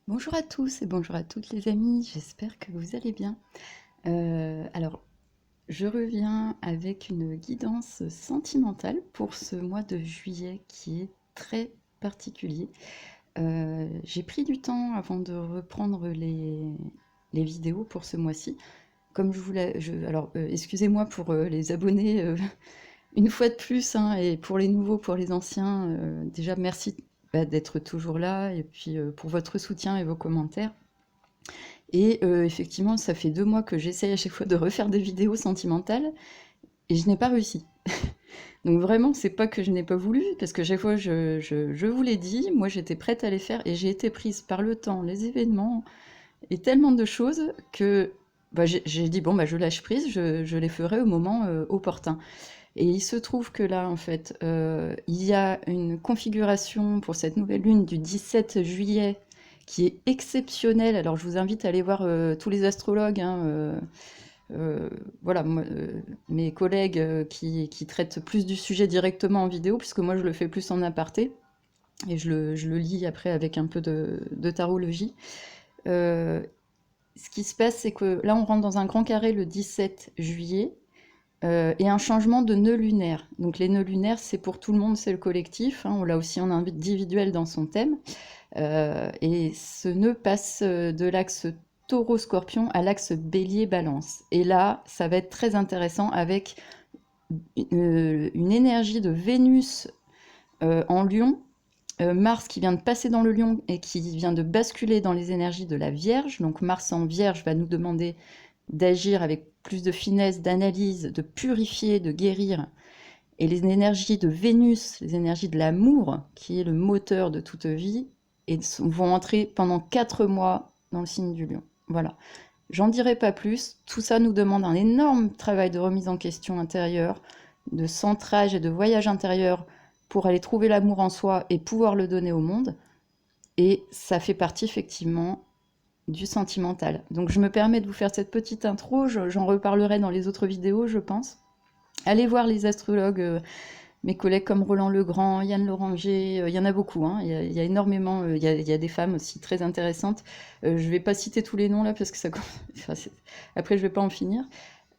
Bonjour à tous et bonjour à toutes les amis, j'espère que vous allez bien. Alors, je reviens avec une guidance sentimentale pour ce mois de juillet qui est très particulier. J'ai pris du temps avant de reprendre les vidéos pour ce mois-ci. Comme je voulais, alors excusez-moi pour les abonnés une fois de plus, hein, et pour les nouveaux, pour les anciens, déjà merci d'être toujours là et puis pour votre soutien et vos commentaires. Et effectivement, ça fait 2 mois que j'essaye à chaque fois de refaire des vidéos sentimentales et je n'ai pas réussi. Donc vraiment, c'est pas que je n'ai pas voulu, parce que chaque fois je vous l'ai dit, moi j'étais prête à les faire et j'ai été prise par le temps, les événements et tellement de choses que bah, j'ai dit bon bah je lâche prise, je les ferai au moment opportun. Et il se trouve que là, en fait, il y a une configuration pour cette nouvelle lune du 17 juillet qui est exceptionnelle. Alors, je vous invite à aller voir tous les astrologues, hein, voilà, moi, mes collègues qui traitent plus du sujet directement en vidéo, puisque moi, je le fais plus en aparté. Et je le lis après avec un peu de tarologie. Euh, Ce qui se passe, c'est que là, on rentre dans un grand carré le 17 juillet. Et un changement de nœud lunaire. Donc les nœuds lunaires, c'est pour tout le monde, c'est le collectif, hein, on l'a aussi en individuel dans son thème. Et ce nœud passe de l'axe taureau-scorpion à l'axe bélier-balance. Et là, ça va être très intéressant avec une énergie de Vénus en lion, Mars qui vient de passer dans le lion et qui vient de basculer dans les énergies de la Vierge. Donc Mars en Vierge va nous demander d'agir avec plus de finesse, d'analyse, de purifier, de guérir. Et les énergies de Vénus, les énergies de l'amour, qui est le moteur de toute vie, vont entrer pendant 4 mois dans le signe du lion. Voilà. J'en dirai pas plus. Tout ça nous demande un énorme travail de remise en question intérieure, de centrage et de voyage intérieur pour aller trouver l'amour en soi et pouvoir le donner au monde. Et ça fait partie effectivement du sentimental. Donc je me permets de vous faire cette petite intro, j'en reparlerai dans les autres vidéos, je pense. Allez voir les astrologues, mes collègues comme Roland Legrand, Yann Loranger, il y en a beaucoup, hein, y a énormément, il y a des femmes aussi très intéressantes. Je ne vais pas citer tous les noms là parce que ça, enfin, après je ne vais pas en finir.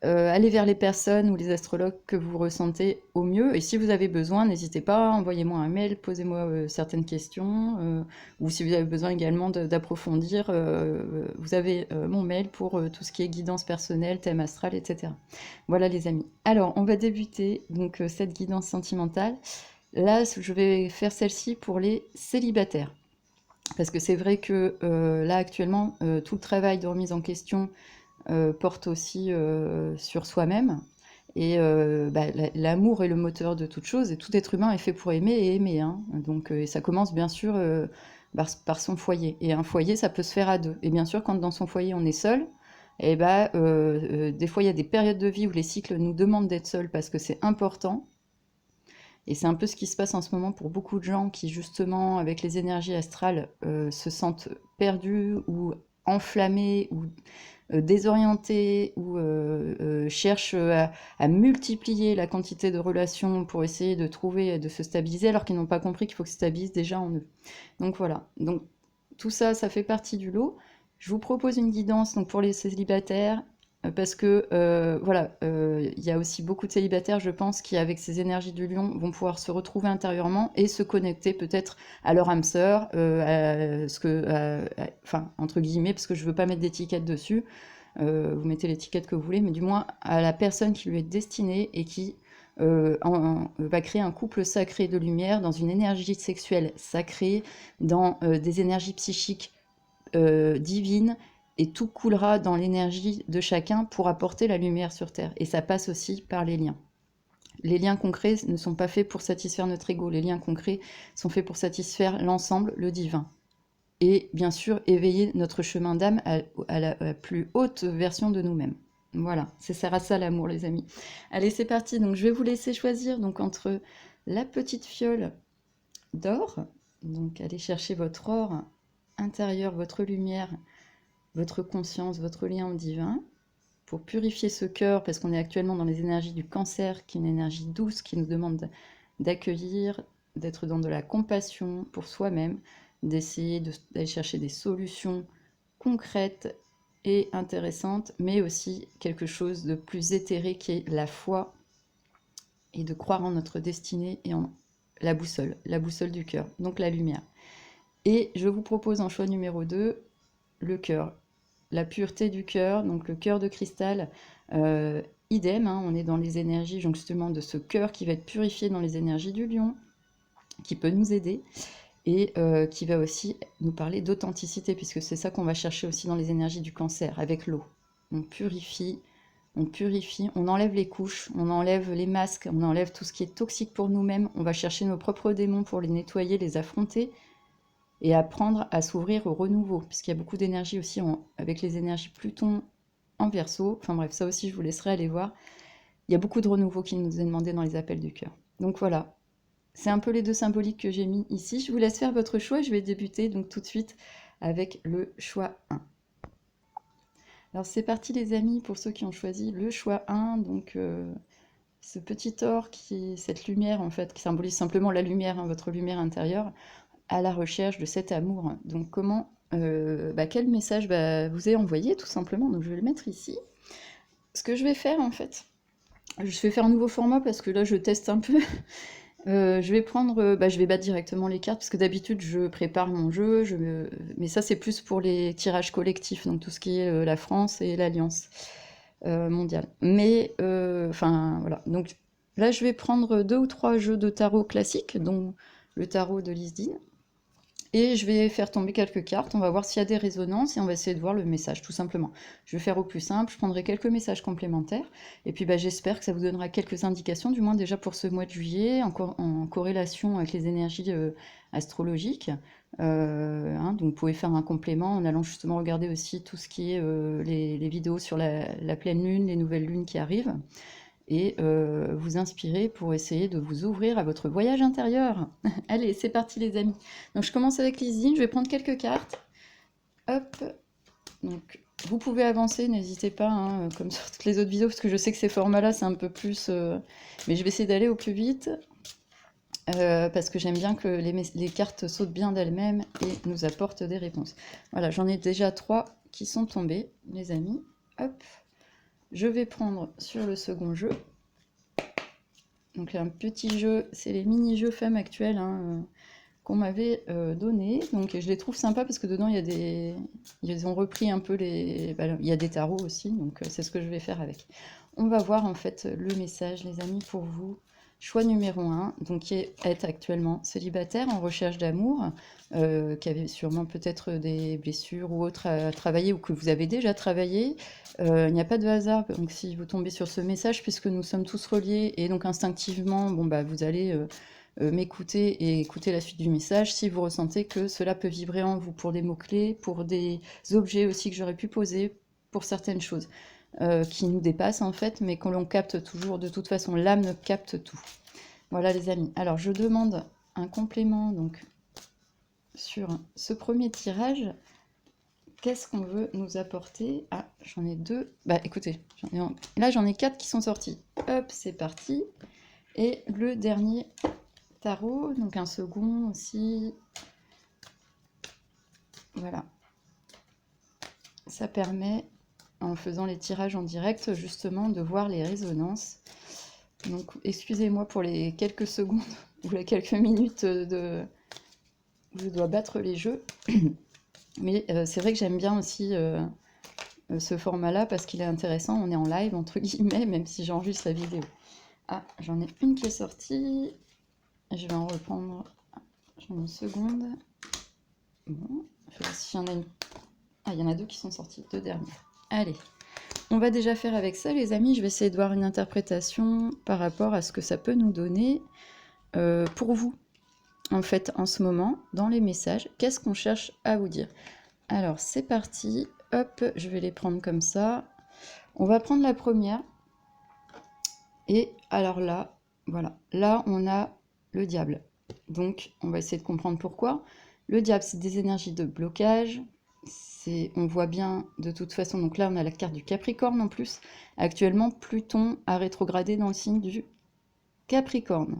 Allez vers les personnes ou les astrologues que vous ressentez au mieux. Et si vous avez besoin, n'hésitez pas, envoyez-moi un mail, posez-moi certaines questions. Ou si vous avez besoin également d'approfondir, vous avez mon mail pour tout ce qui est guidance personnelle, thème astral, etc. Voilà les amis. Alors, on va débuter donc cette guidance sentimentale. Là, je vais faire celle-ci pour les célibataires. Parce que c'est vrai que là, actuellement, tout le travail de remise en question porte aussi sur soi-même. Et bah, l'amour est le moteur de toute chose, et tout être humain est fait pour aimer et aimer. Hein. Donc, et ça commence bien sûr par son foyer. Et un foyer, ça peut se faire à deux. Et bien sûr, quand dans son foyer on est seul, et bah, des fois il y a des périodes de vie où les cycles nous demandent d'être seuls parce que c'est important. Et c'est un peu ce qui se passe en ce moment pour beaucoup de gens qui, justement, avec les énergies astrales, se sentent perdus ou enflammés ou désorientés ou cherchent à multiplier la quantité de relations pour essayer de trouver et de se stabiliser alors qu'ils n'ont pas compris qu'il faut que se stabilise déjà en eux. Donc voilà. Donc tout ça, ça fait partie du lot. Je vous propose une guidance donc pour les célibataires parce que voilà, il y a aussi beaucoup de célibataires, je pense, qui avec ces énergies du lion vont pouvoir se retrouver intérieurement et se connecter peut-être à leur âme sœur, enfin entre guillemets, parce que je veux pas mettre d'étiquette dessus. Vous mettez l'étiquette que vous voulez, mais du moins à la personne qui lui est destinée et qui va créer un couple sacré de lumière dans une énergie sexuelle sacrée, dans des énergies psychiques divines, et tout coulera dans l'énergie de chacun pour apporter la lumière sur Terre. Et ça passe aussi par les liens. Les liens concrets ne sont pas faits pour satisfaire notre ego, les liens concrets sont faits pour satisfaire l'ensemble, le divin. Et bien sûr, éveiller notre chemin d'âme à la plus haute version de nous-mêmes. Voilà, ça sert à ça l'amour, les amis. Allez, c'est parti. Donc, je vais vous laisser choisir donc entre la petite fiole d'or. Donc, allez chercher votre or intérieur, votre lumière, votre conscience, votre lien au divin, pour purifier ce cœur, parce qu'on est actuellement dans les énergies du cancer, qui est une énergie douce, qui nous demande d'accueillir, d'être dans de la compassion pour soi-même, d'essayer d'aller chercher des solutions concrètes et intéressantes, mais aussi quelque chose de plus éthéré qui est la foi et de croire en notre destinée et en la boussole du cœur, donc la lumière. Et je vous propose en choix numéro 2, le cœur, la pureté du cœur, donc le cœur de cristal, idem, hein, on est dans les énergies justement de ce cœur qui va être purifié dans les énergies du lion, qui peut nous aider, et qui va aussi nous parler d'authenticité, puisque c'est ça qu'on va chercher aussi dans les énergies du cancer, avec l'eau. On purifie, on enlève les couches, on enlève les masques, on enlève tout ce qui est toxique pour nous-mêmes, on va chercher nos propres démons pour les nettoyer, les affronter, et apprendre à s'ouvrir au renouveau, puisqu'il y a beaucoup d'énergie aussi avec les énergies Pluton en Verseau. Enfin bref, ça aussi je vous laisserai aller voir. Il y a beaucoup de renouveau qui nous est demandé dans les appels du cœur. Donc voilà, c'est un peu les deux symboliques que j'ai mis ici. Je vous laisse faire votre choix. Je vais débuter donc tout de suite avec le choix 1. Alors c'est parti les amis, pour ceux qui ont choisi le choix 1, donc ce petit or cette lumière en fait, qui symbolise simplement la lumière, hein, votre lumière intérieure, à la recherche de cet amour. Donc quel message vous est envoyé tout simplement. Donc je vais le mettre ici. Ce que je vais faire en fait, je vais faire un nouveau format parce que là je teste un peu. Je vais prendre, je vais battre directement les cartes parce que d'habitude je prépare mon jeu, mais ça c'est plus pour les tirages collectifs, donc tout ce qui est la France et l'Alliance mondiale. Mais enfin voilà, donc là je vais prendre 2 ou 3 jeux de tarot classiques, dont le tarot de Lisdine. Et je vais faire tomber quelques cartes, on va voir s'il y a des résonances et on va essayer de voir le message, tout simplement. Je vais faire au plus simple, je prendrai quelques messages complémentaires, et puis j'espère que ça vous donnera quelques indications, du moins déjà pour ce mois de juillet, en corrélation avec les énergies astrologiques. Donc vous pouvez faire un complément en allant justement regarder aussi tout ce qui est les vidéos sur la pleine lune, les nouvelles lunes qui arrivent, et vous inspirer pour essayer de vous ouvrir à votre voyage intérieur. Allez, c'est parti les amis. Donc je commence avec Lisdine, je vais prendre quelques cartes. Hop, donc vous pouvez avancer, n'hésitez pas, hein, comme sur toutes les autres vidéos, parce que je sais que ces formats-là, c'est un peu plus... mais je vais essayer d'aller au plus vite, parce que j'aime bien que les cartes sautent bien d'elles-mêmes et nous apportent des réponses. Voilà, j'en ai déjà 3 qui sont tombés, les amis. Hop. Je vais prendre sur le second jeu. Donc un petit jeu, c'est les mini-jeux femmes actuels hein, qu'on m'avait donné. Donc je les trouve sympas parce que dedans ils ont repris un peu il y a des tarots aussi, donc c'est ce que je vais faire avec. On va voir en fait le message, les amis, pour vous. Choix numéro 1, donc qui est actuellement célibataire, en recherche d'amour, qui avait sûrement peut-être des blessures ou autres à travailler, ou que vous avez déjà travaillé. Il n'y a pas de hasard, donc si vous tombez sur ce message, puisque nous sommes tous reliés, et donc instinctivement, vous allez m'écouter et écouter la suite du message, si vous ressentez que cela peut vibrer en vous pour des mots-clés, pour des objets aussi que j'aurais pu poser, pour certaines choses. Qui nous dépassent en fait, mais qu'on l'on capte toujours, de toute façon, l'âme capte tout. Voilà les amis. Alors je demande un complément donc sur ce premier tirage. Qu'est-ce qu'on veut nous apporter? Ah, j'en ai 2. Écoutez, là j'en ai 4 qui sont sortis. Hop, c'est parti. Et le dernier tarot, donc un second aussi. Voilà. Ça permet, en faisant les tirages en direct, justement, de voir les résonances. Donc, excusez-moi pour les quelques secondes ou les quelques minutes où je dois battre les jeux. Mais c'est vrai que j'aime bien aussi ce format-là parce qu'il est intéressant. On est en live, entre guillemets, même si j'enregistre la vidéo. Ah, j'en ai une qui est sortie. Je vais en reprendre. J'en ai une seconde. Bon, je vais voir si j'en ai une. Ah, il y en a 2 qui sont sortis, 2 dernières. Allez, on va déjà faire avec ça, les amis. Je vais essayer de voir une interprétation par rapport à ce que ça peut nous donner pour vous. En fait, en ce moment, dans les messages, qu'est-ce qu'on cherche à vous dire? Alors, c'est parti. Hop, je vais les prendre comme ça. On va prendre la première. Et alors là, voilà. Là, on a le diable. Donc, on va essayer de comprendre pourquoi. Le diable, c'est des énergies de blocage. On voit bien de toute façon, donc là on a la carte du Capricorne en plus. Actuellement, Pluton a rétrogradé dans le signe du Capricorne.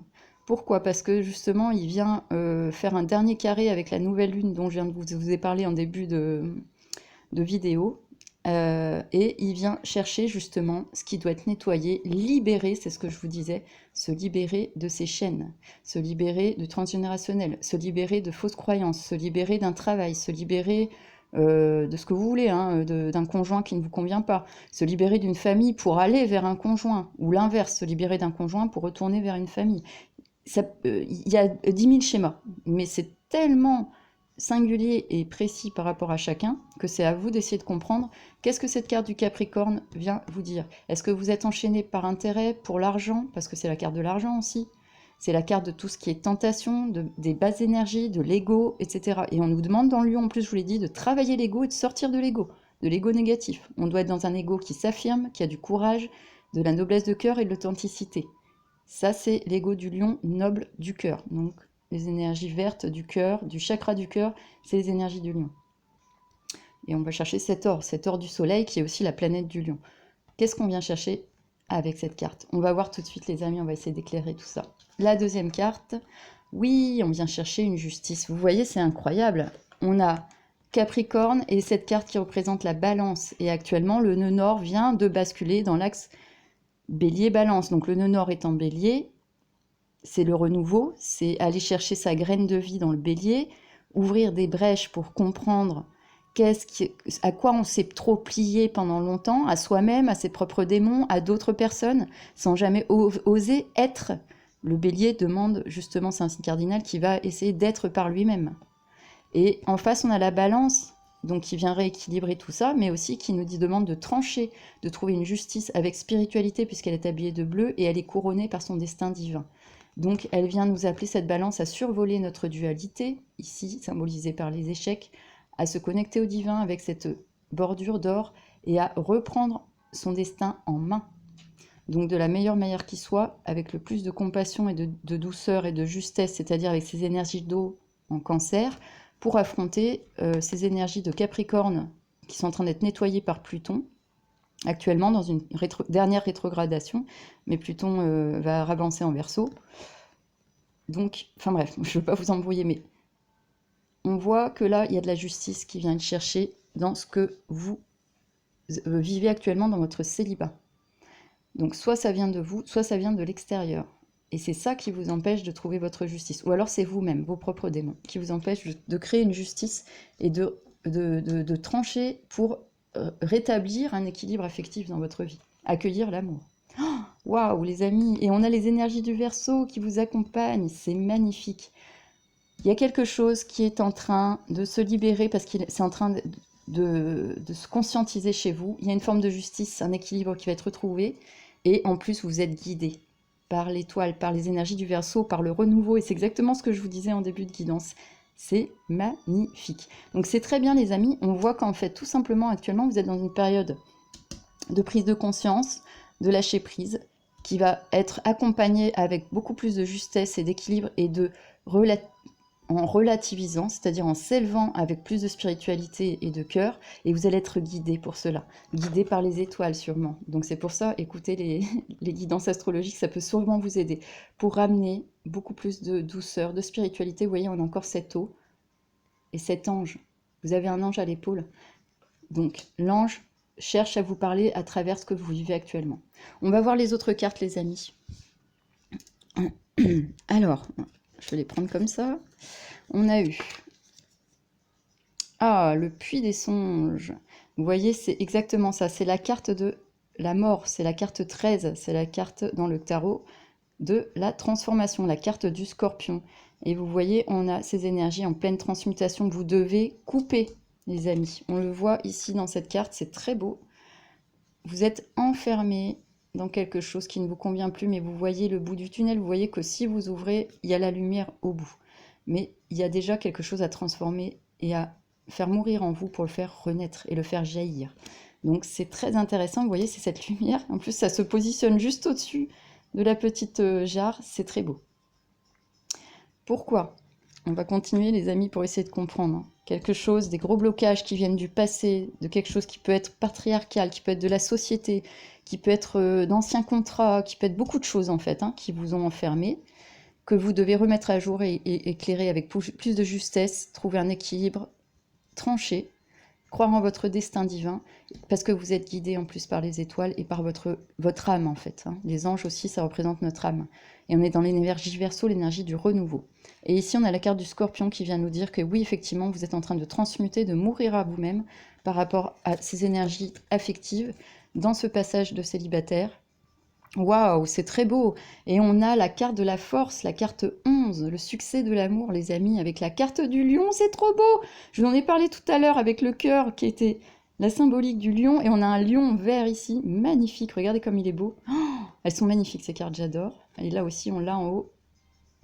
Pourquoi? Parce que justement, il vient faire un dernier carré avec la nouvelle lune dont je viens de vous ai parlé en début de vidéo. Et il vient chercher justement ce qui doit être nettoyé, libéré, c'est ce que je vous disais, se libérer de ces chaînes, se libérer du transgénérationnel, se libérer de fausses croyances, se libérer d'un travail, se libérer de ce que vous voulez, hein, d'un conjoint qui ne vous convient pas, se libérer d'une famille pour aller vers un conjoint, ou l'inverse, se libérer d'un conjoint pour retourner vers une famille. Il y a 10 000 schémas, mais c'est tellement singulier et précis par rapport à chacun que c'est à vous d'essayer de comprendre qu'est-ce que cette carte du Capricorne vient vous dire. Est-ce que vous êtes enchaîné par intérêt, pour l'argent, parce que c'est la carte de l'argent aussi, c'est la carte de tout ce qui est tentation, des basses énergies, de l'ego, etc. Et on nous demande dans le lieu, en plus je vous l'ai dit, de travailler l'ego et de sortir de l'ego négatif. On doit être dans un ego qui s'affirme, qui a du courage, de la noblesse de cœur et de l'authenticité. Ça, c'est l'ego du lion noble du cœur. Donc, les énergies vertes du cœur, du chakra du cœur, c'est les énergies du lion. Et on va chercher cet or du soleil qui est aussi la planète du lion. Qu'est-ce qu'on vient chercher avec cette carte? On va voir tout de suite, les amis, on va essayer d'éclairer tout ça. La deuxième carte, oui, on vient chercher une justice. Vous voyez, c'est incroyable. On a Capricorne et cette carte qui représente la balance. Et actuellement, le nœud nord vient de basculer dans l'axe Bélier-Balance. Donc le nœud nord est en Bélier, c'est le renouveau, c'est aller chercher sa graine de vie dans le Bélier, ouvrir des brèches pour comprendre à quoi on s'est trop plié pendant longtemps, à soi-même, à ses propres démons, à d'autres personnes, sans jamais oser être. Le Bélier demande justement, c'est un signe cardinal qui va essayer d'être par lui-même. Et en face, on a la Balance, donc qui vient rééquilibrer tout ça, mais aussi qui nous demande de trancher, de trouver une justice avec spiritualité, puisqu'elle est habillée de bleu et elle est couronnée par son destin divin. Donc elle vient nous appeler, cette balance, à survoler notre dualité, ici symbolisée par les échecs, à se connecter au divin avec cette bordure d'or et à reprendre son destin en main. Donc de la meilleure manière qui soit, avec le plus de compassion et de douceur et de justesse, c'est-à-dire avec ces énergies d'eau en cancer, pour affronter ces énergies de Capricorne qui sont en train d'être nettoyées par Pluton, actuellement dans une dernière rétrogradation, mais Pluton va avancer en Verseau. Donc, enfin bref, je ne veux pas vous embrouiller, mais on voit que là, il y a de la justice qui vient chercher dans ce que vous vivez actuellement dans votre célibat. Donc soit ça vient de vous, soit ça vient de l'extérieur. Et c'est ça qui vous empêche de trouver votre justice. Ou alors c'est vous-même, vos propres démons, qui vous empêchent de créer une justice et de trancher pour rétablir un équilibre affectif dans votre vie. Accueillir l'amour. Waouh, les amis! Et on a les énergies du Verseau qui vous accompagnent, c'est magnifique. Il y a quelque chose qui est en train de se libérer parce que c'est en train de se conscientiser chez vous. Il y a une forme de justice, un équilibre qui va être retrouvé. Et en plus, vous êtes guidé par l'étoile, par les énergies du Verseau, par le renouveau. Et c'est exactement ce que je vous disais en début de guidance. C'est magnifique. Donc c'est très bien, les amis. On voit qu'en fait, tout simplement, actuellement, vous êtes dans une période de prise de conscience, de lâcher prise, qui va être accompagnée avec beaucoup plus de justesse et d'équilibre et en relativisant, c'est-à-dire en s'élevant avec plus de spiritualité et de cœur, et vous allez être guidé pour cela, guidé par les étoiles sûrement. Donc c'est pour ça, écoutez les guidances astrologiques, ça peut sûrement vous aider pour ramener beaucoup plus de douceur, de spiritualité. Vous voyez, on a encore cet eau et cet ange. Vous avez un ange à l'épaule. Donc l'ange cherche à vous parler à travers ce que vous vivez actuellement. On va voir les autres cartes, les amis. Alors, je vais les prendre comme ça. On a eu le puits des songes. Vous voyez, c'est exactement ça. C'est la carte de la mort. C'est la carte 13. C'est la carte dans le tarot de la transformation, la carte du scorpion. Et vous voyez, on a ces énergies en pleine transmutation. Vous devez couper, les amis. On le voit ici dans cette carte. C'est très beau. Vous êtes enfermé dans quelque chose qui ne vous convient plus, mais vous voyez le bout du tunnel. Vous voyez que si vous ouvrez, il y a la lumière au bout. Mais il y a déjà quelque chose à transformer et à faire mourir en vous pour le faire renaître et le faire jaillir. Donc c'est très intéressant, vous voyez, c'est cette lumière. En plus, ça se positionne juste au-dessus de la petite jarre, c'est très beau. Pourquoi? On va continuer, les amis, pour essayer de comprendre. Quelque chose, des gros blocages qui viennent du passé, de quelque chose qui peut être patriarcal, qui peut être de la société, qui peut être d'anciens contrats, qui peut être beaucoup de choses en fait, qui vous ont enfermé. que vous devez remettre à jour et éclairer avec plus de justesse, trouver un équilibre, trancher, croire en votre destin divin, parce que vous êtes guidé en plus par les étoiles et par votre âme en fait. Hein. Les anges aussi, ça représente notre âme. Et on est dans l'énergie Verseau, l'énergie du renouveau. Et ici, on a la carte du Scorpion qui vient nous dire que oui, effectivement, vous êtes en train de transmuter, de mourir à vous-même par rapport à ces énergies affectives dans ce passage de célibataire. Waouh, c'est très beau. Et on a la carte de la force, la carte 11, le succès de l'amour, les amis, avec la carte du lion, c'est trop beau. Je vous en ai parlé tout à l'heure avec le cœur qui était la symbolique du lion. Et on a un lion vert ici, magnifique. Regardez comme il est beau. Oh, elles sont magnifiques ces cartes, j'adore. Et là aussi, on l'a en haut.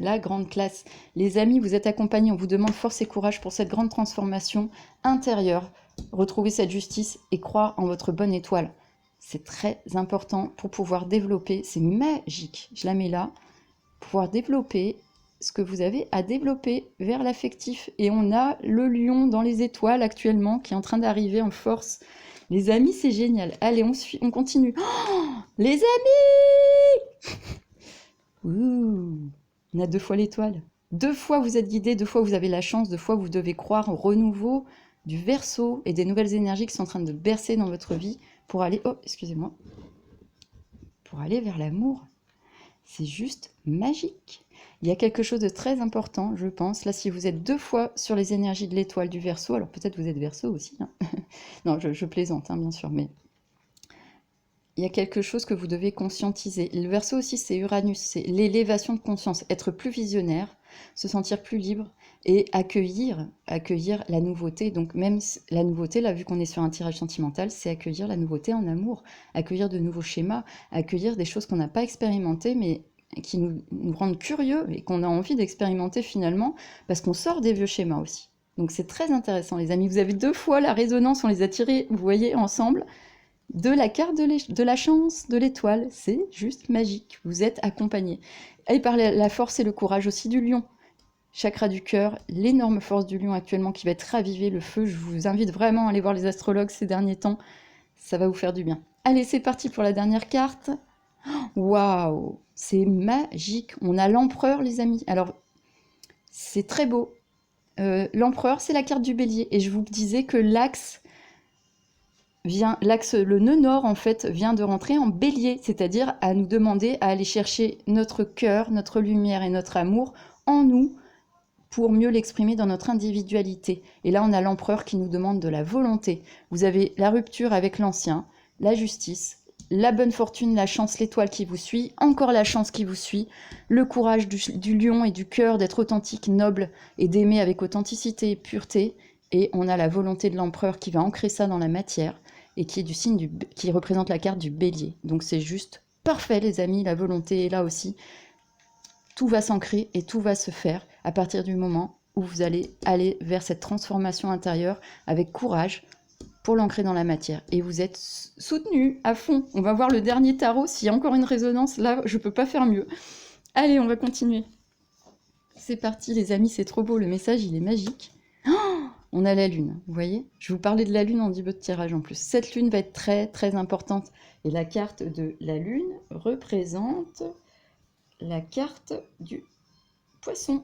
La grande classe. Les amis, vous êtes accompagnés, on vous demande force et courage pour cette grande transformation intérieure. Retrouvez cette justice et croire en votre bonne étoile. C'est très important pour pouvoir développer, c'est magique, je la mets là, pouvoir développer ce que vous avez à développer vers l'affectif. Et on a le lion dans les étoiles actuellement qui est en train d'arriver en force. Les amis, c'est génial. Allez, on continue. Oh, les amis Ouh, on a 2 fois l'étoile. 2 fois vous êtes guidés, 2 fois vous avez la chance, 2 fois vous devez croire au renouveau du Verseau et des nouvelles énergies qui sont en train de bercer dans votre vie pour aller, oh, excusez-moi, pour aller vers l'amour. C'est juste magique. Il y a quelque chose de très important, je pense. Là, si vous êtes 2 fois sur les énergies de l'étoile du Verseau, alors peut-être vous êtes Verseau aussi. Hein. Non, je plaisante, hein, bien sûr, mais il y a quelque chose que vous devez conscientiser. Le Verseau aussi, c'est Uranus, c'est l'élévation de conscience, être plus visionnaire, se sentir plus libre et accueillir la nouveauté. Donc même la nouveauté, là, vu qu'on est sur un tirage sentimental, c'est accueillir la nouveauté en amour, accueillir de nouveaux schémas, accueillir des choses qu'on n'a pas expérimentées, mais qui nous rendent curieux et qu'on a envie d'expérimenter finalement, parce qu'on sort des vieux schémas aussi. Donc c'est très intéressant, les amis. Vous avez 2 fois la résonance, on les a tirés, vous voyez, ensemble, de la carte de la chance, de l'étoile. C'est juste magique. Vous êtes accompagnés. Et par la force et le courage aussi du lion. Chakra du cœur, l'énorme force du lion actuellement qui va être ravivée, le feu. Je vous invite vraiment à aller voir les astrologues ces derniers temps. Ça va vous faire du bien. Allez, c'est parti pour la dernière carte. Waouh, c'est magique. On a l'empereur, les amis. Alors, c'est très beau. L'empereur, c'est la carte du bélier. Et je vous disais que l'axe, le nœud nord, en fait, vient de rentrer en bélier, c'est-à-dire à nous demander à aller chercher notre cœur, notre lumière et notre amour en nous pour mieux l'exprimer dans notre individualité. Et là, on a l'empereur qui nous demande de la volonté. Vous avez la rupture avec l'ancien, la justice, la bonne fortune, la chance, l'étoile qui vous suit, encore la chance qui vous suit, le courage du lion et du cœur d'être authentique, noble et d'aimer avec authenticité et pureté. Et on a la volonté de l'empereur qui va ancrer ça dans la matière et qui est du signe qui représente la carte du bélier. Donc c'est juste parfait, les amis, la volonté est là aussi. Tout va s'ancrer et tout va se faire à partir du moment où vous allez aller vers cette transformation intérieure avec courage pour l'ancrer dans la matière. Et vous êtes soutenu à fond. On va voir le dernier tarot. S'il y a encore une résonance, là, je peux pas faire mieux. Allez, on va continuer. C'est parti, les amis, c'est trop beau. Le message, il est magique. Oh, on a la lune, vous voyez. Je vous parlais de la lune en début de tirage en plus. Cette lune va être très, très importante. Et la carte de la lune représente la carte du poisson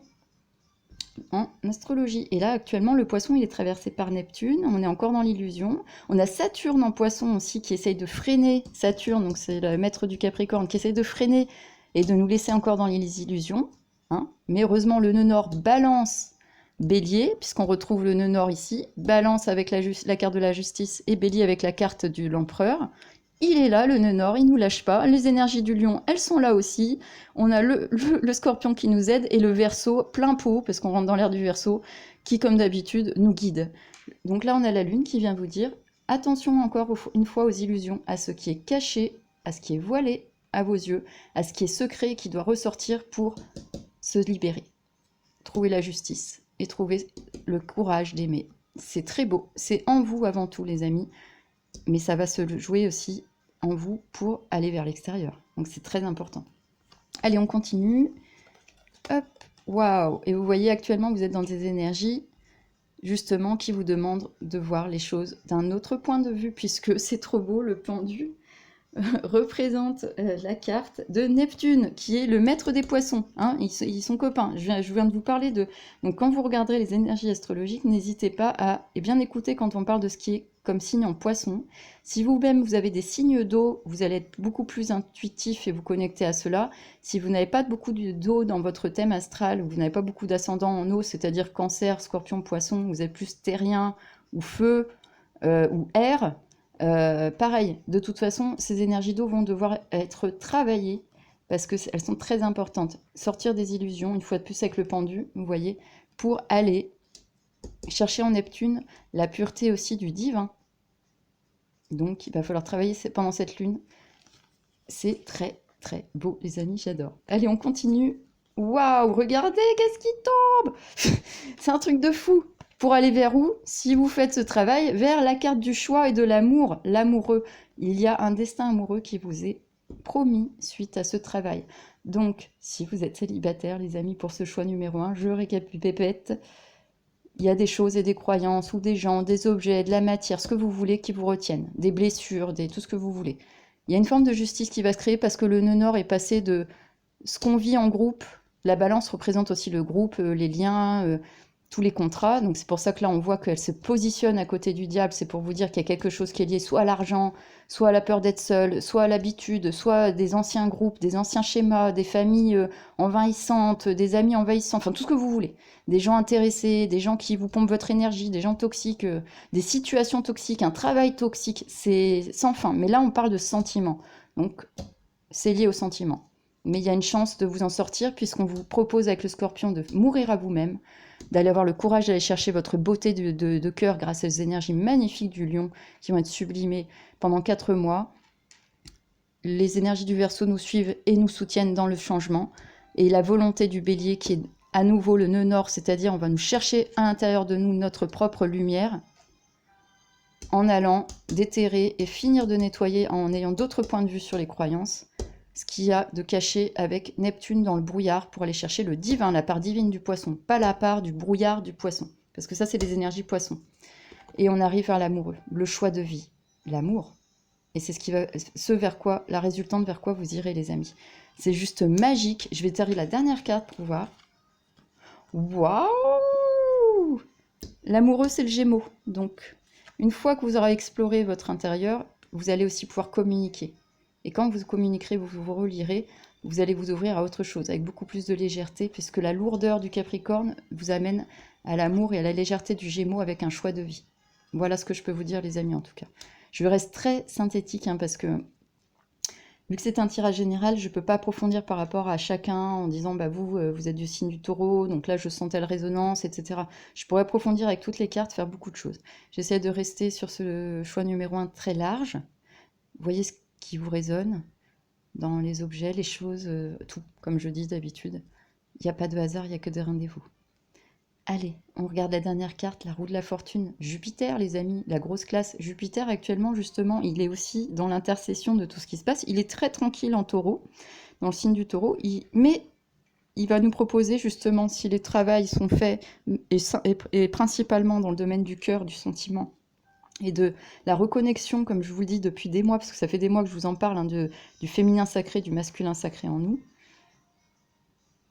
en astrologie. Et là, actuellement, le poisson, il est traversé par Neptune. On est encore dans l'illusion. On a Saturne en poisson aussi qui essaye de freiner. Saturne, donc c'est le maître du Capricorne, qui essaye de freiner et de nous laisser encore dans les illusions. Hein. Mais heureusement, le nœud nord balance Bélier, puisqu'on retrouve le nœud nord ici. Balance avec la carte de la justice et Bélier avec la carte de l'empereur. Il est là, le nœud nord, il nous lâche pas. Les énergies du lion, elles sont là aussi. On a le scorpion qui nous aide et le Verseau plein pot, parce qu'on rentre dans l'ère du Verseau, qui, comme d'habitude, nous guide. Donc là, on a la lune qui vient vous dire attention encore une fois aux illusions, à ce qui est caché, à ce qui est voilé à vos yeux, à ce qui est secret et qui doit ressortir pour se libérer. Trouver la justice et trouver le courage d'aimer. C'est très beau. C'est en vous avant tout, les amis, mais ça va se jouer aussi en vous pour aller vers l'extérieur. Donc c'est très important. Allez, on continue. Hop, waouh. Et vous voyez, actuellement, vous êtes dans des énergies, justement, qui vous demandent de voir les choses d'un autre point de vue, puisque c'est trop beau, le pendu. représente la carte de Neptune, qui est le maître des poissons. Hein, ils sont copains. Je viens de vous parler de... Donc quand vous regarderez les énergies astrologiques, n'hésitez pas à bien écouter quand on parle de ce qui est comme signe en poisson. Si vous-même vous avez des signes d'eau, vous allez être beaucoup plus intuitif et vous connecter à cela. Si vous n'avez pas beaucoup d'eau dans votre thème astral, ou vous n'avez pas beaucoup d'ascendant en eau, c'est-à-dire cancer, scorpion, poisson, vous êtes plus terrien ou feu ou air, pareil, de toute façon, ces énergies d'eau vont devoir être travaillées parce qu'elles sont très importantes. Sortir des illusions, une fois de plus avec le pendu, vous voyez, pour aller chercher en Neptune la pureté aussi du divin. Donc, il va falloir travailler pendant cette lune. C'est très, très beau, les amis, j'adore. Allez, on continue. Waouh, regardez, qu'est-ce qui tombe. C'est un truc de fou. Pour aller vers où? Si vous faites ce travail, vers la carte du choix et de l'amour, l'amoureux. Il y a un destin amoureux qui vous est promis suite à ce travail. Donc, si vous êtes célibataire, les amis, pour ce choix numéro 1, je récapitule, il y a des choses et des croyances, ou des gens, des objets, de la matière, ce que vous voulez qui vous retiennent, des blessures, tout ce que vous voulez. Il y a une forme de justice qui va se créer parce que le nœud nord est passé de ce qu'on vit en groupe. La balance représente aussi le groupe, les liens, tous les contrats. Donc c'est pour ça que là, on voit qu'elle se positionne à côté du diable. C'est pour vous dire qu'il y a quelque chose qui est lié soit à l'argent, soit à la peur d'être seul, soit à l'habitude, soit à des anciens groupes, des anciens schémas, des familles envahissantes, des amis envahissants, enfin tout ce que vous voulez. Des gens intéressés, des gens qui vous pompent votre énergie, des gens toxiques, des situations toxiques, un travail toxique. C'est sans fin. Mais là, on parle de sentiments. Donc c'est lié aux sentiments. Mais il y a une chance de vous en sortir puisqu'on vous propose avec le scorpion de mourir à vous-même, d'aller avoir le courage d'aller chercher votre beauté de cœur grâce aux énergies magnifiques du lion qui vont être sublimées pendant 4 mois. Les énergies du Verseau nous suivent et nous soutiennent dans le changement. Et la volonté du bélier qui est à nouveau le nœud nord, c'est-à-dire on va nous chercher à l'intérieur de nous notre propre lumière en allant déterrer et finir de nettoyer en ayant d'autres points de vue sur les croyances, ce qu'il y a de caché avec Neptune dans le brouillard pour aller chercher le divin, la part divine du poisson, pas la part du brouillard du poisson, parce que ça c'est des énergies poissons. Et on arrive vers l'amoureux, le choix de vie, l'amour. Et c'est ce vers quoi, la résultante vers quoi vous irez les amis. C'est juste magique. Je vais tirer la dernière carte pour voir. Waouh! L'amoureux c'est le Gémeaux, donc une fois que vous aurez exploré votre intérieur, vous allez aussi pouvoir communiquer. Et quand vous communiquerez, vous vous relirez, vous allez vous ouvrir à autre chose, avec beaucoup plus de légèreté, puisque la lourdeur du Capricorne vous amène à l'amour et à la légèreté du Gémeaux avec un choix de vie. Voilà ce que je peux vous dire, les amis, en tout cas. Je reste très synthétique, hein, parce que vu que c'est un tirage général, je ne peux pas approfondir par rapport à chacun en disant bah vous êtes du signe du taureau, donc là je sens telle résonance, etc. Je pourrais approfondir avec toutes les cartes, faire beaucoup de choses. J'essaie de rester sur ce choix numéro 1 très large. Voyez ce qui vous résonne dans les objets, les choses, tout, comme je dis d'habitude. Il n'y a pas de hasard, il n'y a que des rendez-vous. Allez, on regarde la dernière carte, la roue de la fortune. Jupiter, les amis, la grosse classe. Jupiter, actuellement, justement, il est aussi dans l'intercession de tout ce qui se passe. Il est très tranquille en taureau, dans le signe du taureau, mais il va nous proposer, justement, si les travaux sont faits, et principalement dans le domaine du cœur, du sentiment, et de la reconnexion, comme je vous le dis depuis des mois, parce que ça fait des mois que je vous en parle, hein, du féminin sacré, du masculin sacré en nous.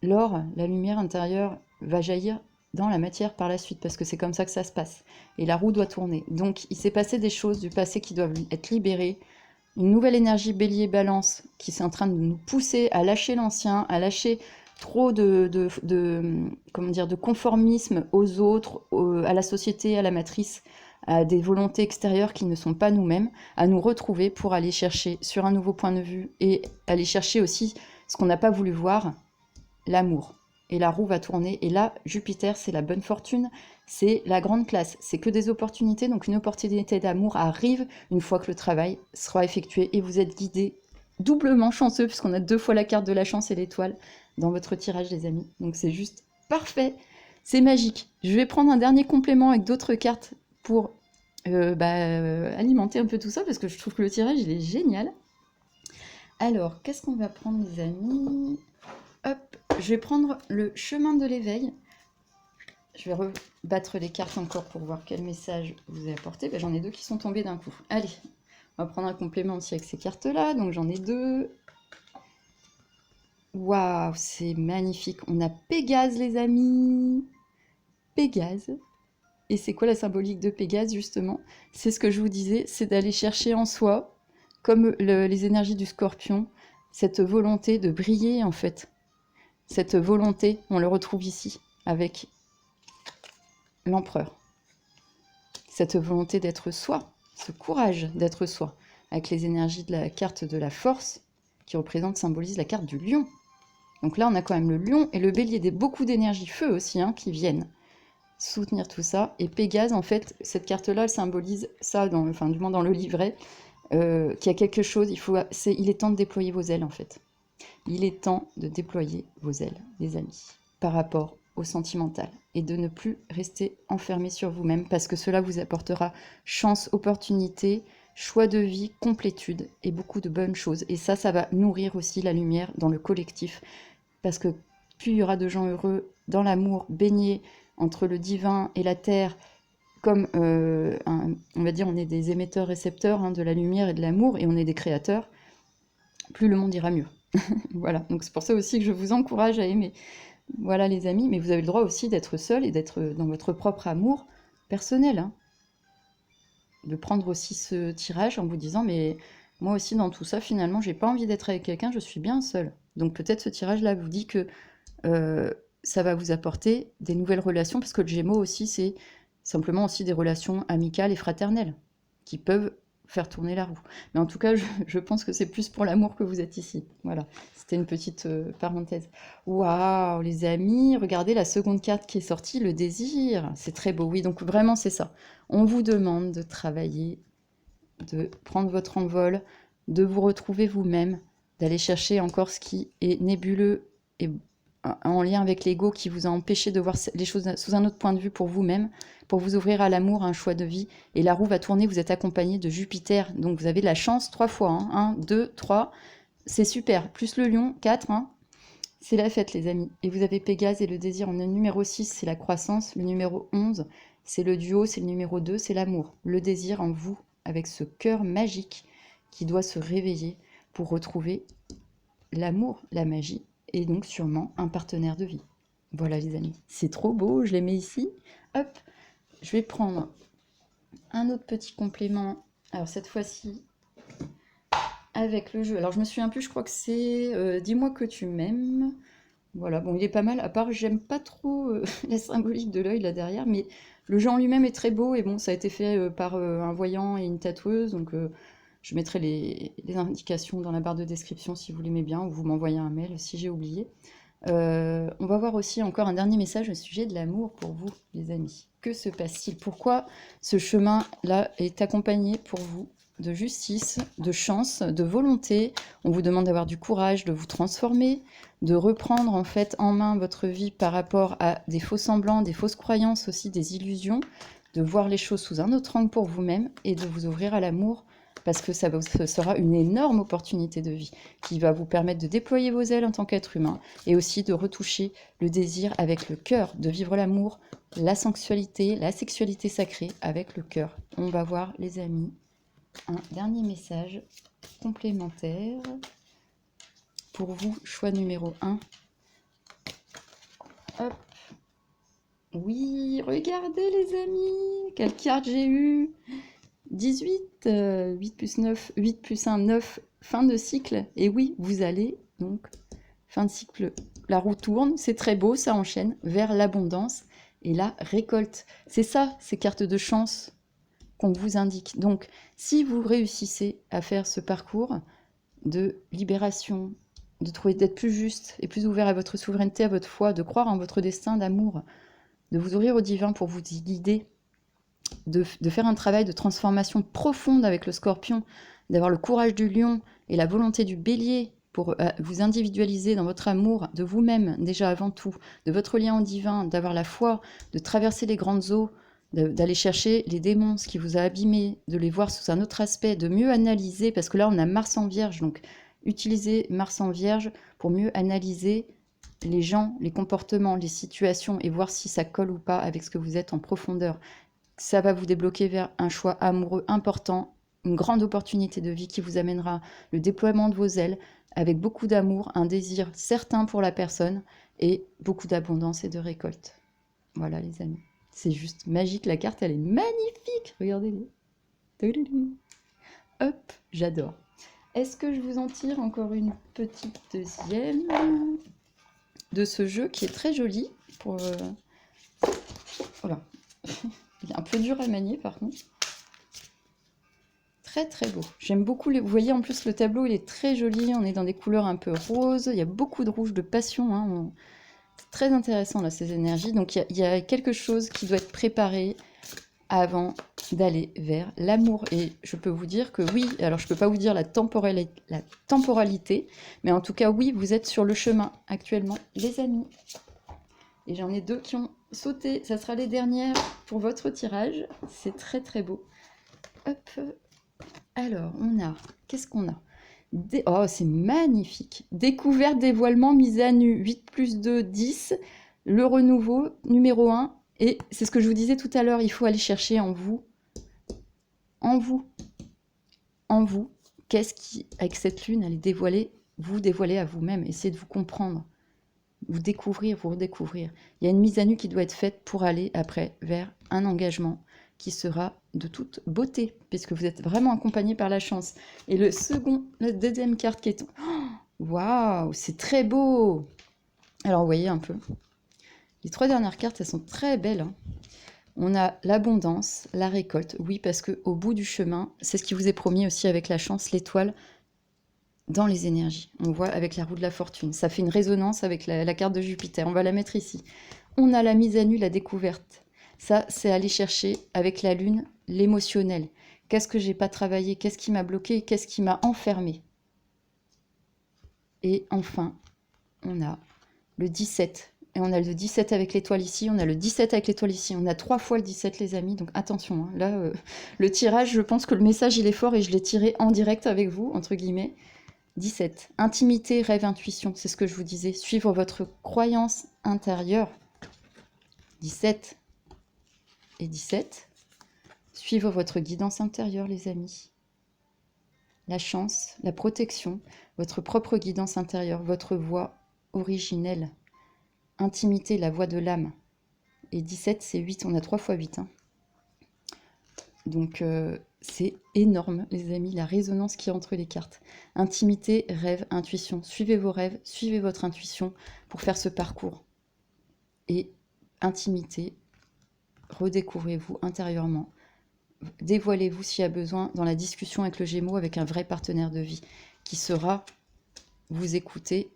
L'or, la lumière intérieure, va jaillir dans la matière par la suite, parce que c'est comme ça que ça se passe. Et la roue doit tourner. Donc il s'est passé des choses du passé qui doivent être libérées. Une nouvelle énergie bélier-balance qui est en train de nous pousser à lâcher l'ancien, à lâcher trop comment dire, de conformisme aux autres, à la société, à la matrice, à des volontés extérieures qui ne sont pas nous-mêmes, à nous retrouver pour aller chercher sur un nouveau point de vue et aller chercher aussi ce qu'on n'a pas voulu voir, l'amour. Et la roue va tourner. Et là, Jupiter, c'est la bonne fortune, c'est la grande classe. C'est que des opportunités. Donc une opportunité d'amour arrive une fois que le travail sera effectué et vous êtes guidé doublement chanceux puisqu'on a 2 fois la carte de la chance et l'étoile dans votre tirage, les amis. Donc c'est juste parfait. C'est magique. Je vais prendre un dernier complément avec d'autres cartes pour alimenter un peu tout ça parce que je trouve que le tirage, il est génial. Alors, qu'est-ce qu'on va prendre, les amis? Hop, je vais prendre le chemin de l'éveil. Je vais rebattre les cartes encore pour voir quel message vous avez apporté. J'en ai 2 qui sont tombés d'un coup. Allez, On va prendre un complément aussi avec ces cartes-là, donc j'en ai deux. Waouh, c'est magnifique. On a Pégase, les amis. Pégase. Et c'est quoi la symbolique de Pégase, justement? C'est ce que je vous disais, c'est d'aller chercher en soi, comme les énergies du Scorpion, cette volonté de briller, en fait. Cette volonté, on le retrouve ici, avec l'Empereur. Cette volonté d'être soi, ce courage d'être soi, avec les énergies de la carte de la force, qui symbolise la carte du lion. Donc là, on a quand même le lion et le bélier, beaucoup d'énergie feu aussi, hein, qui viennent soutenir tout ça. Et Pégase, en fait, cette carte-là, elle symbolise ça, du moins dans le livret, qu'il y a quelque chose, il est temps de déployer vos ailes, en fait. Il est temps de déployer vos ailes, les amis, par rapport au sentimental, et de ne plus rester enfermé sur vous-même, parce que cela vous apportera chance, opportunité, choix de vie, complétude, et beaucoup de bonnes choses. Et ça va nourrir aussi la lumière dans le collectif, parce que plus il y aura de gens heureux dans l'amour, baignés entre le divin et la terre, comme on va dire, on est des émetteurs-récepteurs, hein, de la lumière et de l'amour, et on est des créateurs, plus le monde ira mieux. Voilà, donc c'est pour ça aussi que je vous encourage à aimer. Voilà, les amis, mais vous avez le droit aussi d'être seul et d'être dans votre propre amour personnel, hein. De prendre aussi ce tirage en vous disant, mais moi aussi dans tout ça, finalement, j'ai pas envie d'être avec quelqu'un, je suis bien seule. Donc peut-être ce tirage-là vous dit que ça va vous apporter des nouvelles relations, parce que le Gémeaux aussi, c'est simplement aussi des relations amicales et fraternelles, qui peuvent faire tourner la roue. Mais en tout cas, je pense que c'est plus pour l'amour que vous êtes ici. Voilà, c'était une petite parenthèse. Waouh, les amis, regardez la seconde carte qui est sortie, le désir. C'est très beau, oui, donc vraiment c'est ça. On vous demande de travailler, de prendre votre envol, de vous retrouver vous-même, d'aller chercher encore ce qui est nébuleux et en lien avec l'ego, qui vous a empêché de voir les choses sous un autre point de vue pour vous-même, pour vous ouvrir à l'amour, à un choix de vie. Et la roue va tourner, vous êtes accompagné de Jupiter, donc vous avez de la chance 3 fois, hein. 1, 2, 3, c'est super. Plus le lion, 4, hein. C'est la fête, les amis. Et vous avez Pégase et le désir. On a le numéro 6, c'est la croissance. Le numéro 11, c'est le duo. C'est le numéro 2, c'est l'amour. Le désir en vous, avec ce cœur magique qui doit se réveiller pour retrouver l'amour, la magie, et donc sûrement un partenaire de vie. Voilà, les amis. C'est trop beau, je les mets ici. Hop, je vais prendre un autre petit complément. Alors cette fois-ci, avec le jeu. Alors je me souviens plus, je crois que c'est Dis-moi que tu m'aimes. Voilà, bon, il est pas mal, à part j'aime pas trop la symbolique de l'œil là derrière, mais le jeu en lui-même est très beau, et bon, ça a été fait par un voyant et une tatoueuse, donc je mettrai les indications dans la barre de description si vous l'aimez bien, ou vous m'envoyez un mail si j'ai oublié. On va voir aussi encore un dernier message au sujet de l'amour pour vous, les amis. Que se passe-t-il? Pourquoi ce chemin-là est accompagné pour vous de justice, de chance, de volonté? On vous demande d'avoir du courage, de vous transformer, de reprendre en fait en main votre vie par rapport à des faux semblants, des fausses croyances aussi, des illusions, de voir les choses sous un autre angle pour vous-même et de vous ouvrir à l'amour, parce que ça sera une énorme opportunité de vie qui va vous permettre de déployer vos ailes en tant qu'être humain, et aussi de retoucher le désir avec le cœur, de vivre l'amour, la sensualité, la sexualité sacrée avec le cœur. On va voir, les amis, un dernier message complémentaire pour vous, choix numéro 1. Hop. Oui, regardez les amis, quelle carte j'ai eue. 18, 8 plus 9, 8 plus 1, 9, fin de cycle. Et oui, vous allez, donc, fin de cycle, la roue tourne, c'est très beau, ça enchaîne vers l'abondance et la récolte. C'est ça, ces cartes de chance qu'on vous indique. Donc, si vous réussissez à faire ce parcours de libération, d'être plus juste et plus ouvert à votre souveraineté, à votre foi, de croire en votre destin d'amour, de vous ouvrir au divin pour vous y guider, de faire un travail de transformation profonde avec le scorpion, d'avoir le courage du lion et la volonté du bélier pour vous individualiser dans votre amour de vous-même, déjà avant tout, de votre lien au divin, d'avoir la foi, de traverser les grandes eaux, d'aller chercher les démons, ce qui vous a abîmé, de les voir sous un autre aspect, de mieux analyser, parce que là on a Mars en Vierge, donc utilisez Mars en Vierge pour mieux analyser les gens, les comportements, les situations, et voir si ça colle ou pas avec ce que vous êtes en profondeur. Ça va vous débloquer vers un choix amoureux important une grande opportunité de vie qui vous amènera le déploiement de vos ailes avec beaucoup d'amour, un désir certain pour la personne et beaucoup d'abondance et de récolte. Voilà les amis, c'est juste magique, la carte elle est magnifique, regardez-les. Hop, j'adore. Est-ce que je vous en tire encore une petite deuxième de ce jeu qui est très joli pour... Voilà. Il est un peu dur à manier par contre. Très très beau. J'aime beaucoup, vous voyez en plus le tableau il est très joli, on est dans des couleurs un peu roses, il y a beaucoup de rouge, de passion, hein. C'est très intéressant là ces énergies, donc il y a quelque chose qui doit être préparé avant d'aller vers l'amour. Et je peux vous dire que oui, alors je peux pas vous dire la temporalité, mais en tout cas oui, vous êtes sur le chemin actuellement les amis. Et j'en ai 2 qui ont sauté, ça sera les dernières pour votre tirage, c'est très très beau. Hop. Alors, on a... Qu'est-ce qu'on a? Oh, c'est magnifique. Découverte, dévoilement, mise à nu. 8 plus 2, 10. Le renouveau, numéro 1. Et c'est ce que je vous disais tout à l'heure, il faut aller chercher en vous. En vous. En vous. Qu'est-ce qui, avec cette lune, allez dévoiler, vous dévoiler à vous-même. Essayez de vous comprendre. Vous découvrir, vous redécouvrir. Il y a une mise à nu qui doit être faite pour aller après vers un engagement qui sera de toute beauté, puisque vous êtes vraiment accompagné par la chance. Et la deuxième carte qui est... Waouh, c'est très beau. Alors, vous voyez un peu. Les 3 dernières cartes, elles sont très belles. Hein. On a l'abondance, la récolte. Oui, parce qu'au bout du chemin, c'est ce qui vous est promis aussi avec la chance, l'étoile dans les énergies. On voit avec la roue de la fortune. Ça fait une résonance avec la carte de Jupiter. On va la mettre ici. On a la mise à nu, la découverte. Ça, c'est aller chercher avec la lune l'émotionnel. Qu'est-ce que j'ai pas travaillé? Qu'est-ce qui m'a bloqué? Qu'est-ce qui m'a enfermé? Et enfin, on a le 17. Et on a le 17 avec l'étoile ici, on a le 17 avec l'étoile ici. On a 3 fois le 17 les amis, donc attention. Hein. Là, le tirage, je pense que le message il est fort et je l'ai tiré en direct avec vous, entre guillemets. 17. Intimité, rêve, intuition, c'est ce que je vous disais. Suivre votre croyance intérieure. 17 et 17. Suivre votre guidance intérieure, les amis. La chance, la protection, votre propre guidance intérieure, votre voix originelle. Intimité, la voix de l'âme. Et 17, c'est 8, on a 3 fois 8. Hein. Donc, c'est énorme, les amis, la résonance qu'il y a entre les cartes. Intimité, rêve, intuition. Suivez vos rêves, suivez votre intuition pour faire ce parcours. Et intimité, redécouvrez-vous intérieurement. Dévoilez-vous s'il y a besoin dans la discussion avec le Gémeaux, avec un vrai partenaire de vie qui saura vous écouter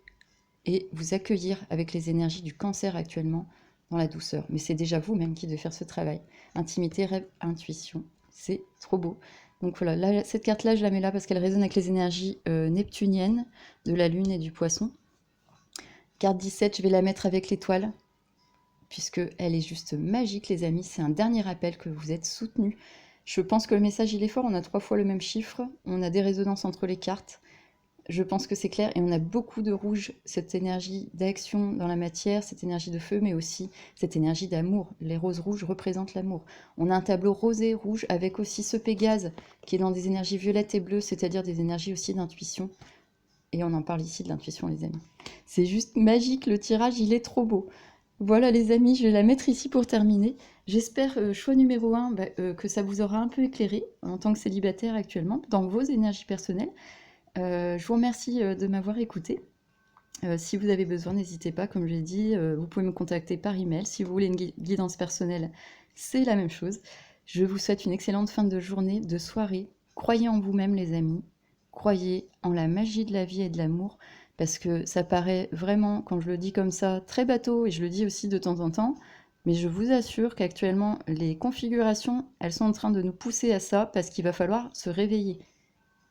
et vous accueillir avec les énergies du Cancer actuellement dans la douceur. Mais c'est déjà vous-même qui devez faire ce travail. Intimité, rêve, intuition. C'est trop beau. Donc voilà, là, cette carte-là, je la mets là parce qu'elle résonne avec les énergies neptuniennes de la Lune et du Poisson. Carte 17, je vais la mettre avec l'étoile puisqu'elle est juste magique, les amis. C'est un dernier appel que vous êtes soutenus. Je pense que le message, il est fort. On a 3 fois le même chiffre. On a des résonances entre les cartes. Je pense que c'est clair. Et on a beaucoup de rouge, cette énergie d'action dans la matière, cette énergie de feu, mais aussi cette énergie d'amour. Les roses rouges représentent l'amour. On a un tableau rosé, rouge, avec aussi ce Pégase, qui est dans des énergies violettes et bleues, c'est-à-dire des énergies aussi d'intuition. Et on en parle ici de l'intuition, les amis. C'est juste magique, le tirage, il est trop beau. Voilà les amis, je vais la mettre ici pour terminer. J'espère, choix numéro 1, que ça vous aura un peu éclairé en tant que célibataire actuellement, dans vos énergies personnelles. Je vous remercie de m'avoir écouté. Si vous avez besoin, n'hésitez pas, comme je l'ai dit, vous pouvez me contacter par email. Si vous voulez une guidance personnelle, c'est la même chose. Je vous souhaite une excellente fin de journée, de soirée. Croyez en vous-même les amis, croyez en la magie de la vie et de l'amour, parce que ça paraît vraiment, quand je le dis comme ça, très bateau, et je le dis aussi de temps en temps, mais je vous assure qu'actuellement, les configurations, elles sont en train de nous pousser à ça, parce qu'il va falloir se réveiller.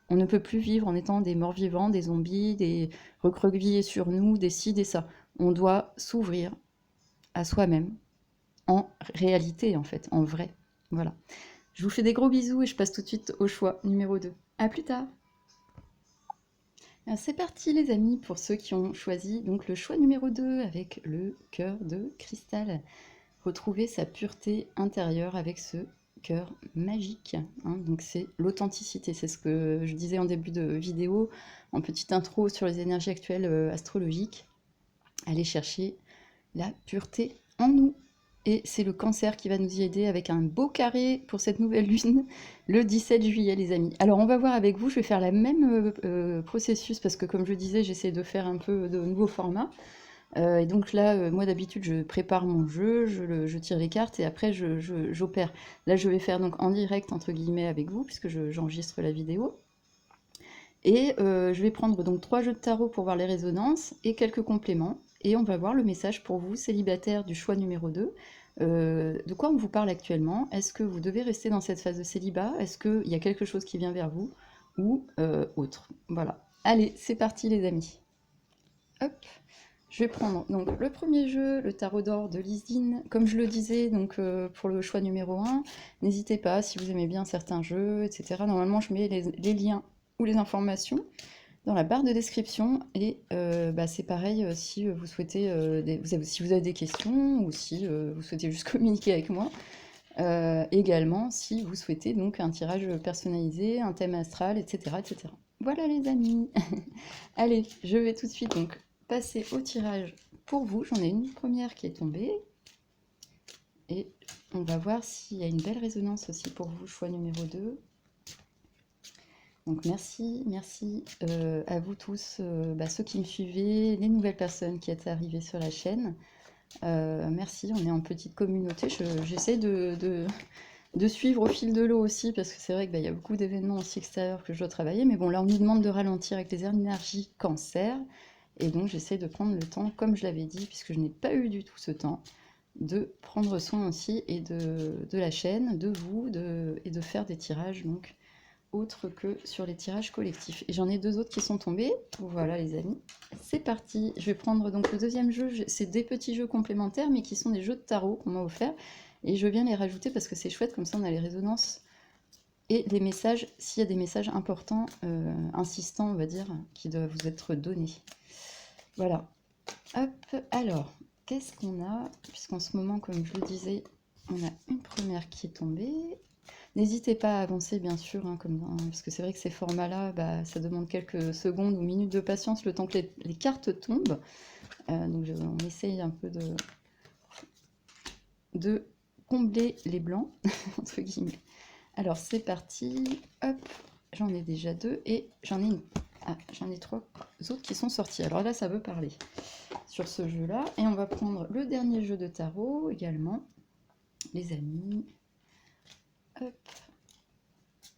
On ne peut plus vivre en étant des morts-vivants, des zombies, des recroquevillés sur nous, des ci, des ça. On doit s'ouvrir à soi-même, en réalité en fait, en vrai. Voilà. Je vous fais des gros bisous et je passe tout de suite au choix numéro 2. À plus tard. C'est parti les amis pour ceux qui ont choisi donc le choix numéro 2 avec le cœur de cristal. Retrouver sa pureté intérieure avec ce cœur magique, hein. Donc c'est l'authenticité, c'est ce que je disais en début de vidéo, en petite intro sur les énergies actuelles astrologiques. Allez chercher la pureté en nous. Et c'est le Cancer qui va nous y aider avec un beau carré pour cette nouvelle lune le 17 juillet, les amis. Alors, on va voir avec vous, je vais faire la même processus parce que, comme je disais, j'essaie de faire un peu de nouveaux formats. Et donc là, moi d'habitude, je prépare mon jeu, je tire les cartes et après j'opère. Là, je vais faire donc en direct, entre guillemets, avec vous, puisque j'enregistre la vidéo. Et je vais prendre donc 3 jeux de tarot pour voir les résonances et quelques compléments. Et on va voir le message pour vous, célibataire du choix numéro 2. De quoi on vous parle actuellement? Est-ce que vous devez rester dans cette phase de célibat? Est-ce qu'il y a quelque chose qui vient vers vous? Ou autre? Voilà. Allez, c'est parti les amis. Hop. Je vais prendre donc le premier jeu, le tarot d'or de Lysine. Comme je le disais, donc pour le choix numéro 1, n'hésitez pas si vous aimez bien certains jeux, etc. Normalement, je mets les liens ou les informations dans la barre de description. Et c'est pareil si vous souhaitez, si vous avez des questions ou si vous souhaitez juste communiquer avec moi. Également, si vous souhaitez donc un tirage personnalisé, un thème astral, etc., etc. Voilà les amis. Allez, je vais tout de suite donc passer au tirage pour vous. J'en ai une première qui est tombée. Et on va voir s'il y a une belle résonance aussi pour vous, choix numéro 2. Donc merci à vous tous, ceux qui me suivez, les nouvelles personnes qui êtes arrivées sur la chaîne. Merci, on est en petite communauté. J'essaie de suivre au fil de l'eau aussi, parce que c'est vrai qu'il y a beaucoup d'événements aussi extérieurs que je dois travailler. Mais bon, là, on nous demande de ralentir avec les énergies Cancer. Et donc, j'essaie de prendre le temps, comme je l'avais dit, puisque je n'ai pas eu du tout ce temps, de prendre soin aussi et de la chaîne, de vous, et de faire des tirages, donc, autres que sur les tirages collectifs. Et j'en ai 2 autres qui sont tombés. Voilà, les amis. C'est parti. Je vais prendre donc le deuxième jeu. C'est des petits jeux complémentaires, mais qui sont des jeux de tarot qu'on m'a offert. Et je viens les rajouter parce que c'est chouette, comme ça on a les résonances et des messages, s'il y a des messages importants, insistants, on va dire, qui doivent vous être donnés. Voilà. Hop, alors, qu'est-ce qu'on a? Puisqu'en ce moment, comme je le disais, on a une première qui est tombée. N'hésitez pas à avancer, bien sûr, parce que c'est vrai que ces formats-là, ça demande quelques secondes ou minutes de patience, le temps que les cartes tombent. Donc on essaye un peu de combler les blancs, entre guillemets. Alors c'est parti, hop, j'en ai déjà 2 et j'en ai 3 autres qui sont sortis. Alors là, ça veut parler sur ce jeu-là. Et on va prendre le dernier jeu de tarot également, les amis. Hop.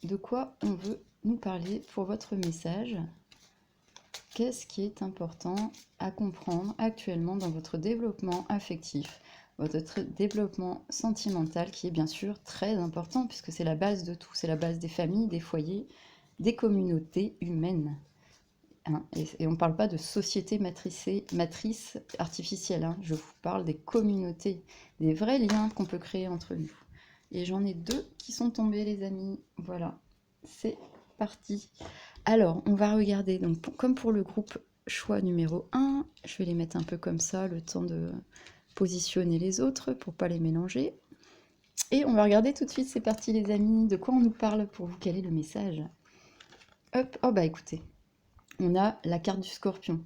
De quoi on veut nous parler pour votre message? Qu'est-ce qui est important à comprendre actuellement dans votre développement affectif, votre développement sentimental, qui est bien sûr très important puisque c'est la base de tout, c'est la base des familles, des foyers, des communautés humaines. Hein, et on ne parle pas de société matrice artificielle, hein, je vous parle des communautés, des vrais liens qu'on peut créer entre nous. Et j'en ai 2 qui sont tombés, les amis. Voilà, c'est parti. Alors, on va regarder, donc comme pour le groupe choix numéro 1, je vais les mettre un peu comme ça, le temps de positionner les autres pour pas les mélanger. Et on va regarder tout de suite, c'est parti les amis, de quoi on nous parle pour vous, quel est le message? Hop, oh écoutez, on a la carte du Scorpion.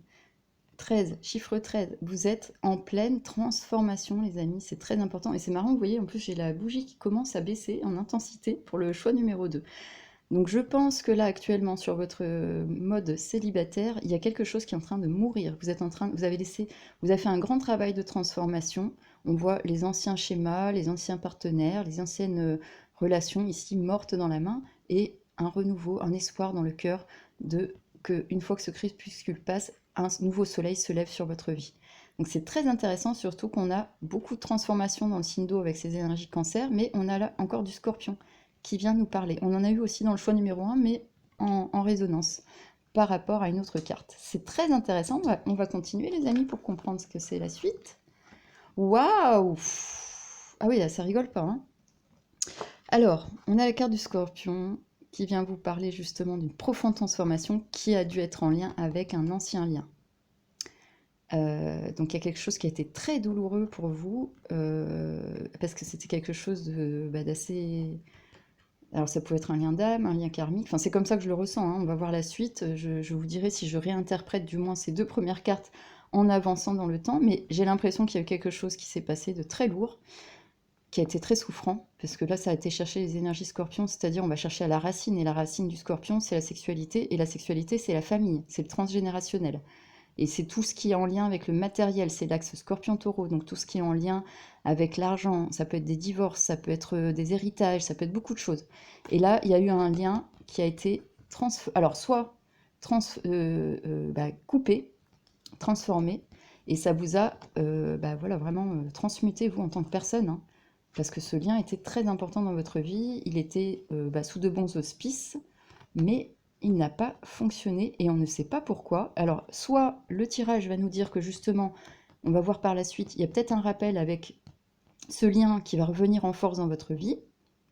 13, chiffre 13, vous êtes en pleine transformation les amis, c'est très important. Et c'est marrant, vous voyez, en plus j'ai la bougie qui commence à baisser en intensité pour le choix numéro 2. Donc je pense que là actuellement sur votre mode célibataire, il y a quelque chose qui est en train de mourir. Vous avez fait un grand travail de transformation. On voit les anciens schémas, les anciens partenaires, les anciennes relations ici mortes dans la main et un renouveau, un espoir dans le cœur que une fois que ce crépuscule passe, un nouveau soleil se lève sur votre vie. Donc c'est très intéressant, surtout qu'on a beaucoup de transformations dans le signe d'eau avec ces énergies Cancer, mais on a là encore du Scorpion qui vient nous parler. On en a eu aussi dans le choix numéro 1, mais en résonance par rapport à une autre carte. C'est très intéressant. On va continuer, les amis, pour comprendre ce que c'est la suite. Waouh! Ah oui, là, ça rigole pas, hein. Alors, on a la carte du Scorpion qui vient vous parler justement d'une profonde transformation qui a dû être en lien avec un ancien lien. Donc il y a quelque chose qui a été très douloureux pour vous, parce que c'était quelque chose d'assez... Alors ça peut être un lien d'âme, un lien karmique, enfin c'est comme ça que je le ressens, hein. On va voir la suite, je vous dirai si je réinterprète du moins ces deux premières cartes en avançant dans le temps, mais j'ai l'impression qu'il y a eu quelque chose qui s'est passé de très lourd, qui a été très souffrant, parce que là ça a été chercher les énergies scorpions, c'est-à-dire on va chercher à la racine, et la racine du scorpion c'est la sexualité, et la sexualité c'est la famille, c'est le transgénérationnel. Et c'est tout ce qui est en lien avec le matériel, c'est l'axe scorpion-taureau, donc tout ce qui est en lien avec l'argent, ça peut être des divorces, ça peut être des héritages, ça peut être beaucoup de choses. Et là, il y a eu un lien qui a été alors soit coupé, transformé, et ça vous a voilà, vraiment transmuté, vous, en tant que personne, hein, parce que ce lien était très important dans votre vie, il était sous de bons auspices, mais il n'a pas fonctionné et on ne sait pas pourquoi. Alors, soit le tirage va nous dire que justement, on va voir par la suite, il y a peut-être un rappel avec ce lien qui va revenir en force dans votre vie,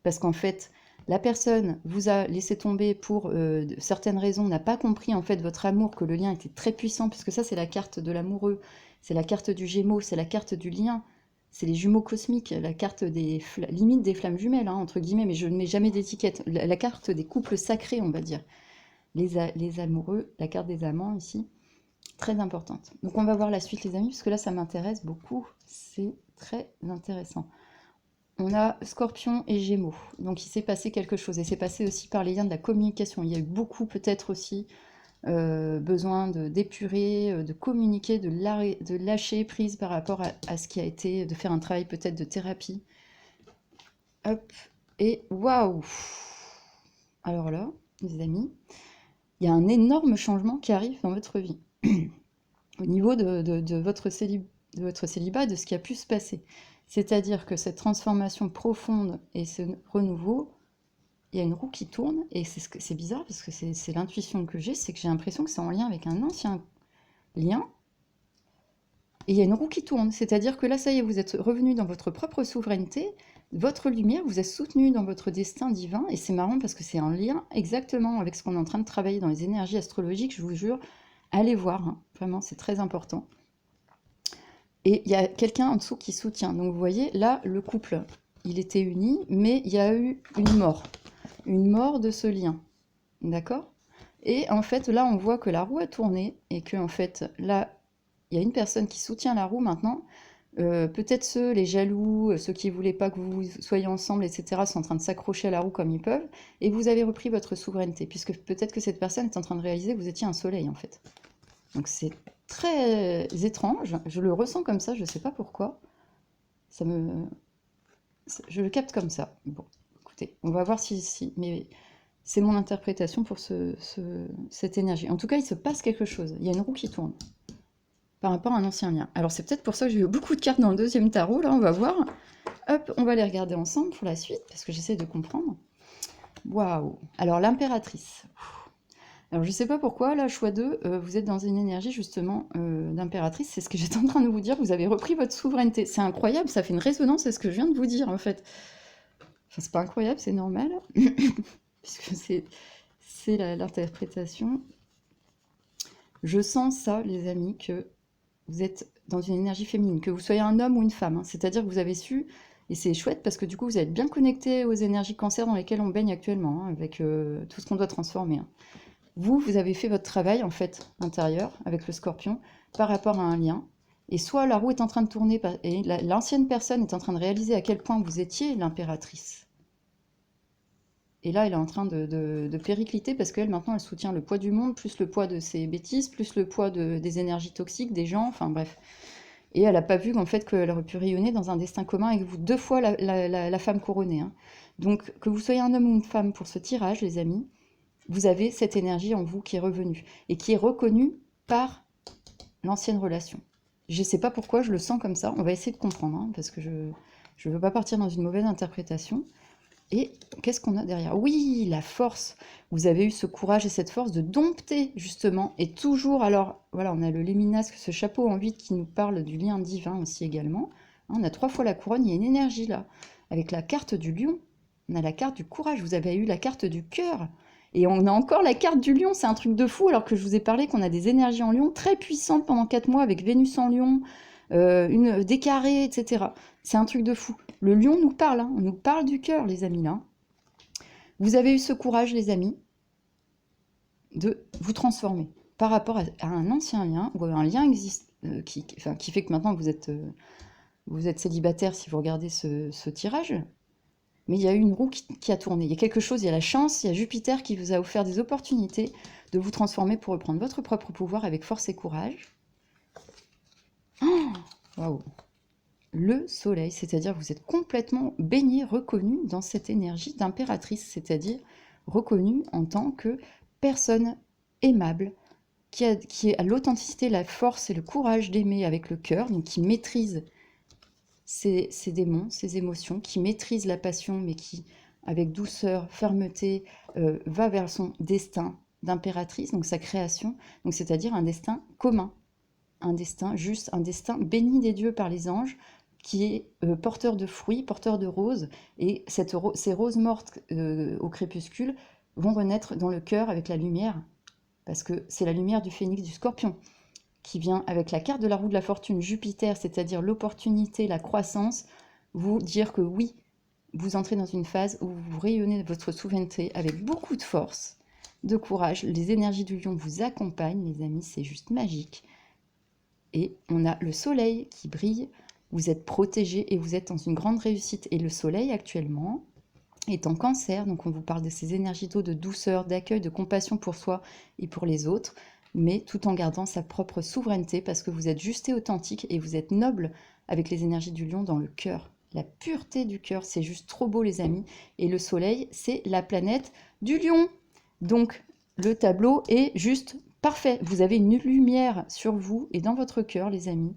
parce qu'en fait, la personne vous a laissé tomber pour certaines raisons, n'a pas compris en fait votre amour, que le lien était très puissant, puisque ça c'est la carte de l'amoureux, c'est la carte du Gémeaux, c'est la carte du lien, c'est les jumeaux cosmiques, la carte des limite des flammes jumelles, hein, entre guillemets, mais je ne mets jamais d'étiquette, la carte des couples sacrés, on va dire. Les amoureux, la carte des amants ici, très importante. Donc on va voir la suite les amis, parce que là ça m'intéresse beaucoup, c'est très intéressant. On a Scorpion et Gémeaux, donc il s'est passé quelque chose, et c'est passé aussi par les liens de la communication. Il y a eu beaucoup peut-être aussi besoin d'épurer, de communiquer, de lâcher prise par rapport à ce qui a été, de faire un travail peut-être de thérapie. Hop, et waouh! Alors là, les amis, il y a un énorme changement qui arrive dans votre vie, au niveau de votre célibat et de ce qui a pu se passer. C'est-à-dire que cette transformation profonde et ce renouveau, il y a une roue qui tourne, et c'est bizarre parce que c'est l'intuition que c'est que j'ai l'impression que c'est en lien avec un ancien lien, et il y a une roue qui tourne, c'est-à-dire que là, ça y est, vous êtes revenu dans votre propre souveraineté, votre lumière, vous êtes soutenu dans votre destin divin, et c'est marrant parce que c'est en lien exactement avec ce qu'on est en train de travailler dans les énergies astrologiques, je vous jure, allez voir, hein, vraiment, c'est très important. Et il y a quelqu'un en dessous qui soutient, donc vous voyez, là, le couple, il était uni, mais il y a eu une mort de ce lien, d'accord? Et en fait, là, on voit que la roue a tourné, et que en fait, là, il y a une personne qui soutient la roue maintenant. Peut-être les jaloux, ceux qui voulaient pas que vous soyez ensemble, etc., sont en train de s'accrocher à la roue comme ils peuvent, et vous avez repris votre souveraineté, puisque peut-être que cette personne est en train de réaliser que vous étiez un soleil, en fait. Donc c'est très étrange, je le ressens comme ça, je sais pas pourquoi. Je le capte comme ça. Bon, écoutez, on va voir mais c'est mon interprétation pour cette énergie. En tout cas, il se passe quelque chose, il y a une roue qui tourne par rapport à un ancien lien. Alors c'est peut-être pour ça que j'ai eu beaucoup de cartes dans le deuxième tarot, là on va voir. Hop, on va les regarder ensemble pour la suite, parce que j'essaie de comprendre. Waouh! Alors l'impératrice. Alors je sais pas pourquoi, là, choix 2, vous êtes dans une énergie justement d'impératrice, c'est ce que j'étais en train de vous dire, vous avez repris votre souveraineté. C'est incroyable, ça fait une résonance à ce que je viens de vous dire en fait. Enfin c'est pas incroyable, c'est normal, puisque c'est l'interprétation. Je sens ça, les amis, que vous êtes dans une énergie féminine, que vous soyez un homme ou une femme, hein. C'est-à-dire que vous avez su, et c'est chouette parce que du coup vous êtes bien connecté aux énergies cancer dans lesquelles on baigne actuellement, hein, avec tout ce qu'on doit transformer, hein. Vous avez fait votre travail en fait intérieur avec le scorpion par rapport à un lien, et soit la roue est en train de tourner, et l'ancienne personne est en train de réaliser à quel point vous étiez l'impératrice. Et là, elle est en train de péricliter parce qu'elle, maintenant, elle soutient le poids du monde, plus le poids de ses bêtises, plus le poids des énergies toxiques, des gens, enfin bref. Et elle n'a pas vu qu'en fait, qu'elle aurait pu rayonner dans un destin commun avec vous, deux fois la femme couronnée, hein. Donc, que vous soyez un homme ou une femme pour ce tirage, les amis, vous avez cette énergie en vous qui est revenue et qui est reconnue par l'ancienne relation. Je ne sais pas pourquoi, je le sens comme ça. On va essayer de comprendre, hein, parce que je ne veux pas partir dans une mauvaise interprétation. Et qu'est-ce qu'on a derrière? Oui, la force. Vous avez eu ce courage et cette force de dompter, justement. Et toujours, alors, voilà, on a le léminasque, ce chapeau en 8 qui nous parle du lien divin aussi également. On a 3 fois la couronne, il y a une énergie là. Avec la carte du lion, on a la carte du courage. Vous avez eu la carte du cœur. Et on a encore la carte du lion, c'est un truc de fou, alors que je vous ai parlé qu'on a des énergies en lion très puissantes pendant 4 mois avec Vénus en lion, des carrés, etc. C'est un truc de fou. Le lion nous parle, hein, on nous parle du cœur, les amis, là. Vous avez eu ce courage, les amis, de vous transformer par rapport à un ancien lien, ou à un lien qui fait que maintenant vous êtes célibataire si vous regardez ce tirage. Mais il y a eu une roue qui a tourné. Il y a quelque chose, il y a la chance, il y a Jupiter qui vous a offert des opportunités de vous transformer pour reprendre votre propre pouvoir avec force et courage. Waouh! Le soleil, c'est-à-dire vous êtes complètement baigné, reconnu dans cette énergie d'impératrice, c'est-à-dire reconnu en tant que personne aimable, qui a l'authenticité, la force et le courage d'aimer avec le cœur, donc qui maîtrise ses démons, ses émotions, qui maîtrise la passion, mais qui, avec douceur, fermeté, va vers son destin d'impératrice, donc sa création, donc c'est-à-dire un destin commun, un destin juste, un destin béni des dieux par les anges, qui est porteur de fruits, porteur de roses, et ces roses mortes au crépuscule vont renaître dans le cœur avec la lumière, parce que c'est la lumière du phénix du scorpion, qui vient avec la carte de la roue de la fortune Jupiter, c'est-à-dire l'opportunité, la croissance, vous dire que oui, vous entrez dans une phase où vous rayonnez votre souveraineté avec beaucoup de force, de courage. Les énergies du lion vous accompagnent, les amis, c'est juste magique. Et on a le soleil qui brille, vous êtes protégé et vous êtes dans une grande réussite. Et le soleil actuellement est en cancer, donc on vous parle de ces énergies d'eau, de douceur, d'accueil, de compassion pour soi et pour les autres, mais tout en gardant sa propre souveraineté parce que vous êtes juste et authentique et vous êtes noble avec les énergies du lion dans le cœur. La pureté du cœur, c'est juste trop beau, les amis. Et le soleil, c'est la planète du lion. Donc le tableau est juste parfait. Vous avez une lumière sur vous et dans votre cœur, les amis,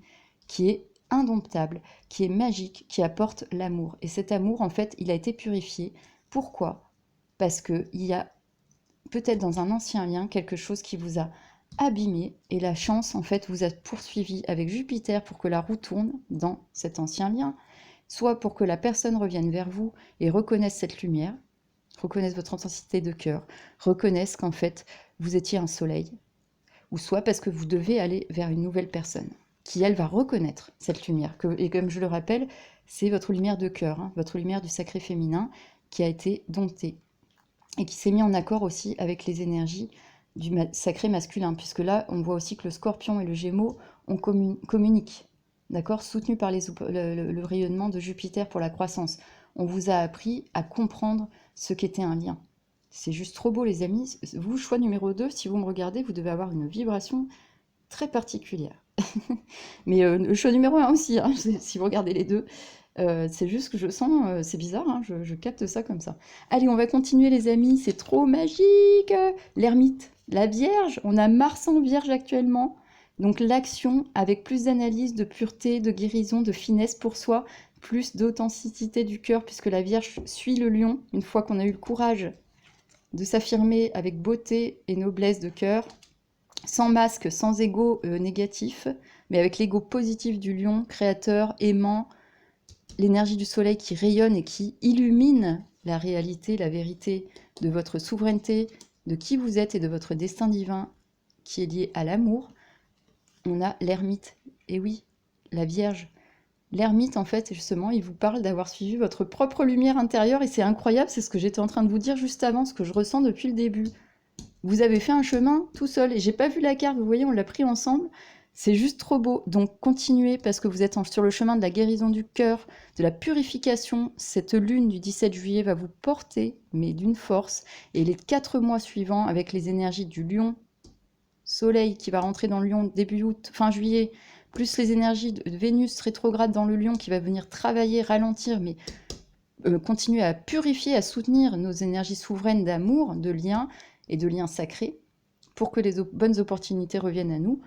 qui est indomptable, qui est magique, qui apporte l'amour. Et cet amour, en fait, il a été purifié. Pourquoi? Parce qu'il y a peut-être dans un ancien lien quelque chose qui vous a abîmé et la chance, en fait, vous a poursuivi avec Jupiter pour que la roue tourne dans cet ancien lien, soit pour que la personne revienne vers vous et reconnaisse cette lumière, reconnaisse votre intensité de cœur, reconnaisse qu'en fait, vous étiez un soleil, ou soit parce que vous devez aller vers une nouvelle personne qui, elle, va reconnaître cette lumière. Et comme je le rappelle, c'est votre lumière de cœur, hein, votre lumière du sacré féminin qui a été domptée et qui s'est mis en accord aussi avec les énergies du sacré masculin, puisque là, on voit aussi que le scorpion et le gémeaux communiquent, d'accord, soutenus par le rayonnement de Jupiter pour la croissance. On vous a appris à comprendre ce qu'était un lien. C'est juste trop beau, les amis. Vous, choix numéro 2, si vous me regardez, vous devez avoir une vibration très particulière. Mais le choix numéro 1 aussi, hein, si vous regardez les deux. C'est juste que je sens, c'est bizarre, hein, je capte ça comme ça. Allez, on va continuer, les amis, c'est trop magique. L'ermite, la Vierge, on a Mars en Vierge actuellement. Donc l'action avec plus d'analyse, de pureté, de guérison, de finesse pour soi, plus d'authenticité du cœur, puisque la Vierge suit le lion, une fois qu'on a eu le courage de s'affirmer avec beauté et noblesse de cœur, sans masque, sans ego négatif, mais avec l'ego positif du lion, créateur, aimant, l'énergie du soleil qui rayonne et qui illumine la réalité, la vérité de votre souveraineté, de qui vous êtes et de votre destin divin qui est lié à l'amour. On a l'ermite, et oui, la Vierge. L'ermite, en fait, justement, il vous parle d'avoir suivi votre propre lumière intérieure, et c'est incroyable, c'est ce que j'étais en train de vous dire juste avant, ce que je ressens depuis le début. Vous avez fait un chemin tout seul, et j'ai pas vu la carte, vous voyez, on l'a pris ensemble, c'est juste trop beau. Donc continuez, parce que vous êtes sur le chemin de la guérison du cœur, de la purification. Cette lune du 17 juillet va vous porter, mais d'une force, et les 4 mois suivants, avec les énergies du lion, soleil qui va rentrer dans le lion début août, fin juillet, plus les énergies de Vénus rétrograde dans le lion qui va venir travailler, ralentir, mais continuer à purifier, à soutenir nos énergies souveraines d'amour, de lien et de liens sacrés, pour que les bonnes opportunités reviennent à nous.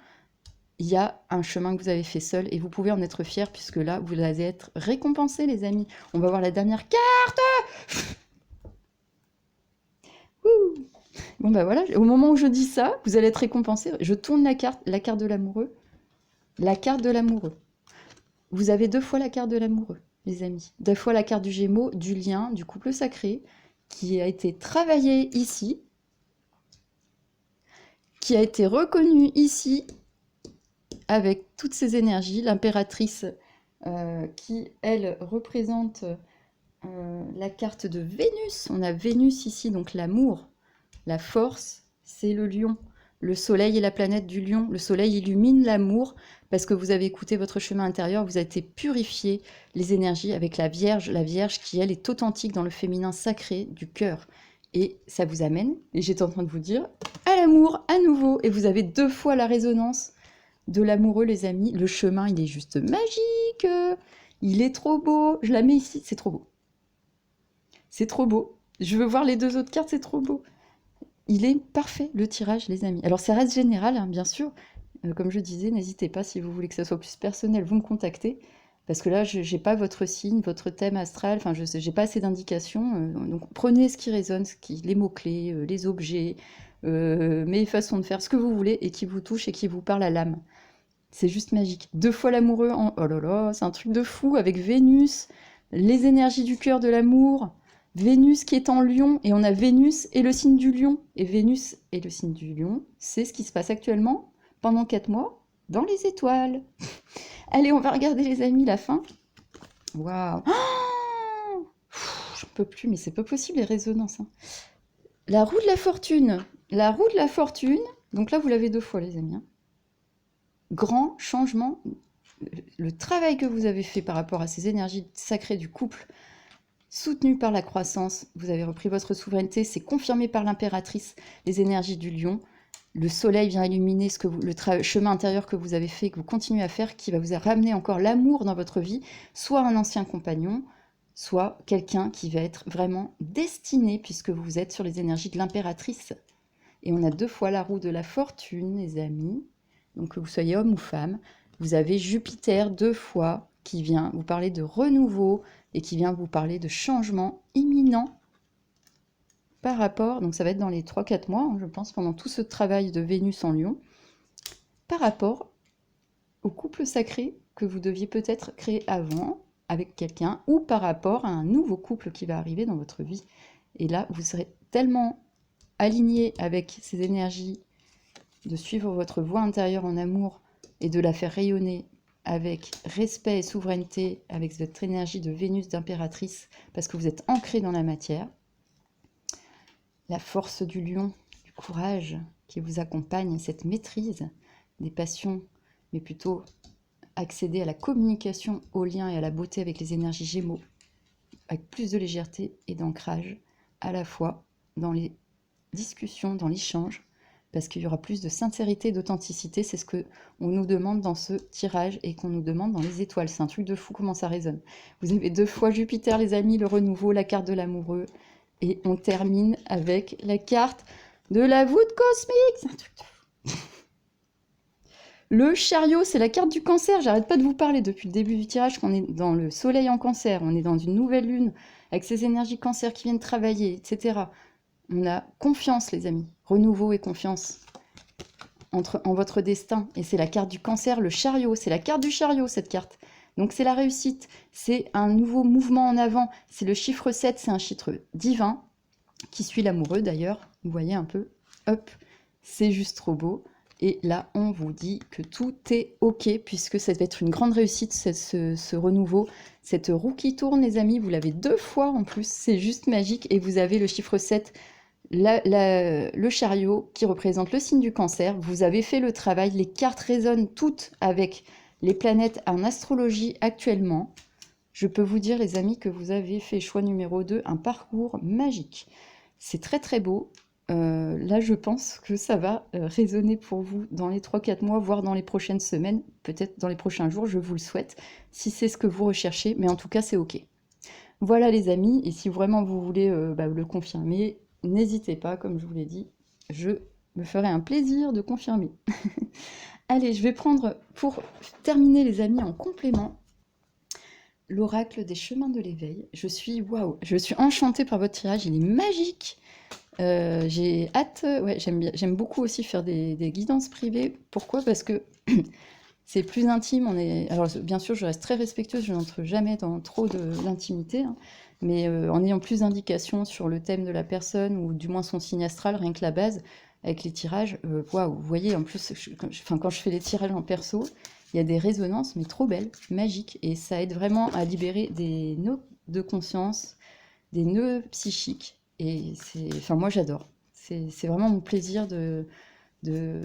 Il y a un chemin que vous avez fait seul et vous pouvez en être fiers, puisque là, vous allez être récompensés, les amis. On va voir la dernière carte. Ouh. Bon bah voilà, au moment où je dis ça, vous allez être récompensés. Je tourne la carte de l'amoureux. La carte de l'amoureux. Vous avez 2 fois la carte de l'amoureux, les amis. 2 fois la carte du Gémeaux, du lien, du couple sacré, qui a été travaillé ici, qui a été reconnu ici avec toutes ces énergies. L'impératrice qui, elle, représente la carte de Vénus. On a Vénus ici, donc l'amour, la force, c'est le lion. Le soleil est la planète du lion. Le soleil illumine l'amour parce que vous avez écouté votre chemin intérieur, vous avez été purifié les énergies avec la Vierge qui, elle, est authentique dans le féminin sacré du cœur. Et ça vous amène, et j'étais en train de vous dire, à l'amour à nouveau. Et vous avez 2 fois la résonance de l'amoureux, les amis. Le chemin, il est juste magique. Il est trop beau. Je la mets ici, c'est trop beau. C'est trop beau. Je veux voir les 2 autres cartes, c'est trop beau. Il est parfait, le tirage, les amis. Alors, ça reste général, hein, bien sûr. Comme je disais, n'hésitez pas, si vous voulez que ça soit plus personnel, vous me contactez. Parce que là, je n'ai pas votre signe, votre thème astral, enfin, je n'ai pas assez d'indications. Donc, prenez ce qui résonne, les mots-clés, les objets, mes façons de faire, ce que vous voulez, et qui vous touche et qui vous parle à l'âme. C'est juste magique. 2 fois l'amoureux, oh là là, c'est un truc de fou, avec Vénus, les énergies du cœur de l'amour, Vénus qui est en lion, et on a Vénus et le signe du lion. Et Vénus et le signe du lion, c'est ce qui se passe actuellement, pendant 4 mois, dans les étoiles. Allez, on va regarder, les amis, la fin. Waouh! Oh, j'en peux plus, mais c'est pas possible, les résonances. Hein. La roue de la fortune. La roue de la fortune. Donc là, vous l'avez 2 fois, les amis. Hein. Grand changement. Le travail que vous avez fait par rapport à ces énergies sacrées du couple, soutenu par la croissance, vous avez repris votre souveraineté, c'est confirmé par l'impératrice, les énergies du lion. Le soleil vient illuminer le chemin intérieur que vous avez fait, que vous continuez à faire, qui va vous ramener encore l'amour dans votre vie, soit un ancien compagnon, soit quelqu'un qui va être vraiment destiné, puisque vous êtes sur les énergies de l'impératrice. Et on a 2 fois la roue de la fortune, les amis. Donc que vous soyez homme ou femme, vous avez Jupiter 2 fois qui vient vous parler de renouveau et qui vient vous parler de changement imminent par rapport, donc ça va être dans les 3-4 mois, hein, je pense, pendant tout ce travail de Vénus en Lion, par rapport au couple sacré que vous deviez peut-être créer avant avec quelqu'un, ou par rapport à un nouveau couple qui va arriver dans votre vie. Et là, vous serez tellement aligné avec ces énergies de suivre votre voie intérieure en amour et de la faire rayonner avec respect et souveraineté, avec cette énergie de Vénus d'impératrice, parce que vous êtes ancré dans la matière. La force du lion, du courage qui vous accompagne, cette maîtrise des passions, mais plutôt accéder à la communication, au lien et à la beauté avec les énergies Gémeaux, avec plus de légèreté et d'ancrage, à la fois dans les discussions, dans l'échange, parce qu'il y aura plus de sincérité et d'authenticité. C'est ce qu'on nous demande dans ce tirage et qu'on nous demande dans les étoiles. C'est un truc de fou comment ça résonne. Vous avez 2 fois Jupiter, les amis, le renouveau, la carte de l'amoureux. Et on termine avec la carte de la voûte cosmique. C'est un truc de fou. Le chariot, c'est la carte du cancer. J'arrête pas de vous parler depuis le début du tirage qu'on est dans le soleil en cancer. On est dans une nouvelle lune avec ces énergies cancer qui viennent travailler, etc. On a confiance, les amis. Renouveau et confiance en votre destin. Et c'est la carte du cancer, le chariot. C'est la carte du chariot, cette carte. Donc c'est la réussite. C'est un nouveau mouvement en avant. C'est le chiffre 7, c'est un chiffre divin qui suit l'amoureux d'ailleurs. Vous voyez un peu. Hop, c'est juste trop beau. Et là, on vous dit que tout est OK, puisque ça va être une grande réussite, ce renouveau. Cette roue qui tourne, les amis, vous l'avez 2 fois en plus. C'est juste magique. Et vous avez le chiffre 7, le chariot qui représente le signe du cancer. Vous avez fait le travail, les cartes résonnent toutes avec les planètes en astrologie actuellement. Je peux vous dire, les amis, que vous avez fait choix numéro 2, un parcours magique. C'est très très beau. Là, je pense que ça va résonner pour vous dans les 3-4 mois, voire dans les prochaines semaines, peut-être dans les prochains jours, je vous le souhaite, si c'est ce que vous recherchez, mais en tout cas, c'est OK. Voilà, les amis, et si vraiment vous voulez le confirmer, n'hésitez pas, comme je vous l'ai dit, je me ferai un plaisir de confirmer. Allez, je vais prendre, pour terminer, les amis, en complément, l'oracle des chemins de l'éveil. Je suis enchantée par votre tirage, il est magique. J'ai hâte, ouais, j'aime beaucoup aussi faire des guidances privées. Pourquoi? Parce que c'est plus intime. Alors bien sûr, je reste très respectueuse, je n'entre jamais dans trop de l'intimité, hein, mais en ayant plus d'indications sur le thème de la personne ou du moins son signe astral, rien que la base, avec les tirages. Waouh, vous voyez, en plus, quand je fais les tirages en perso, il y a des résonances, mais trop belles, magiques, et ça aide vraiment à libérer des nœuds de conscience, des nœuds psychiques, et enfin, moi j'adore. C'est vraiment mon plaisir de, de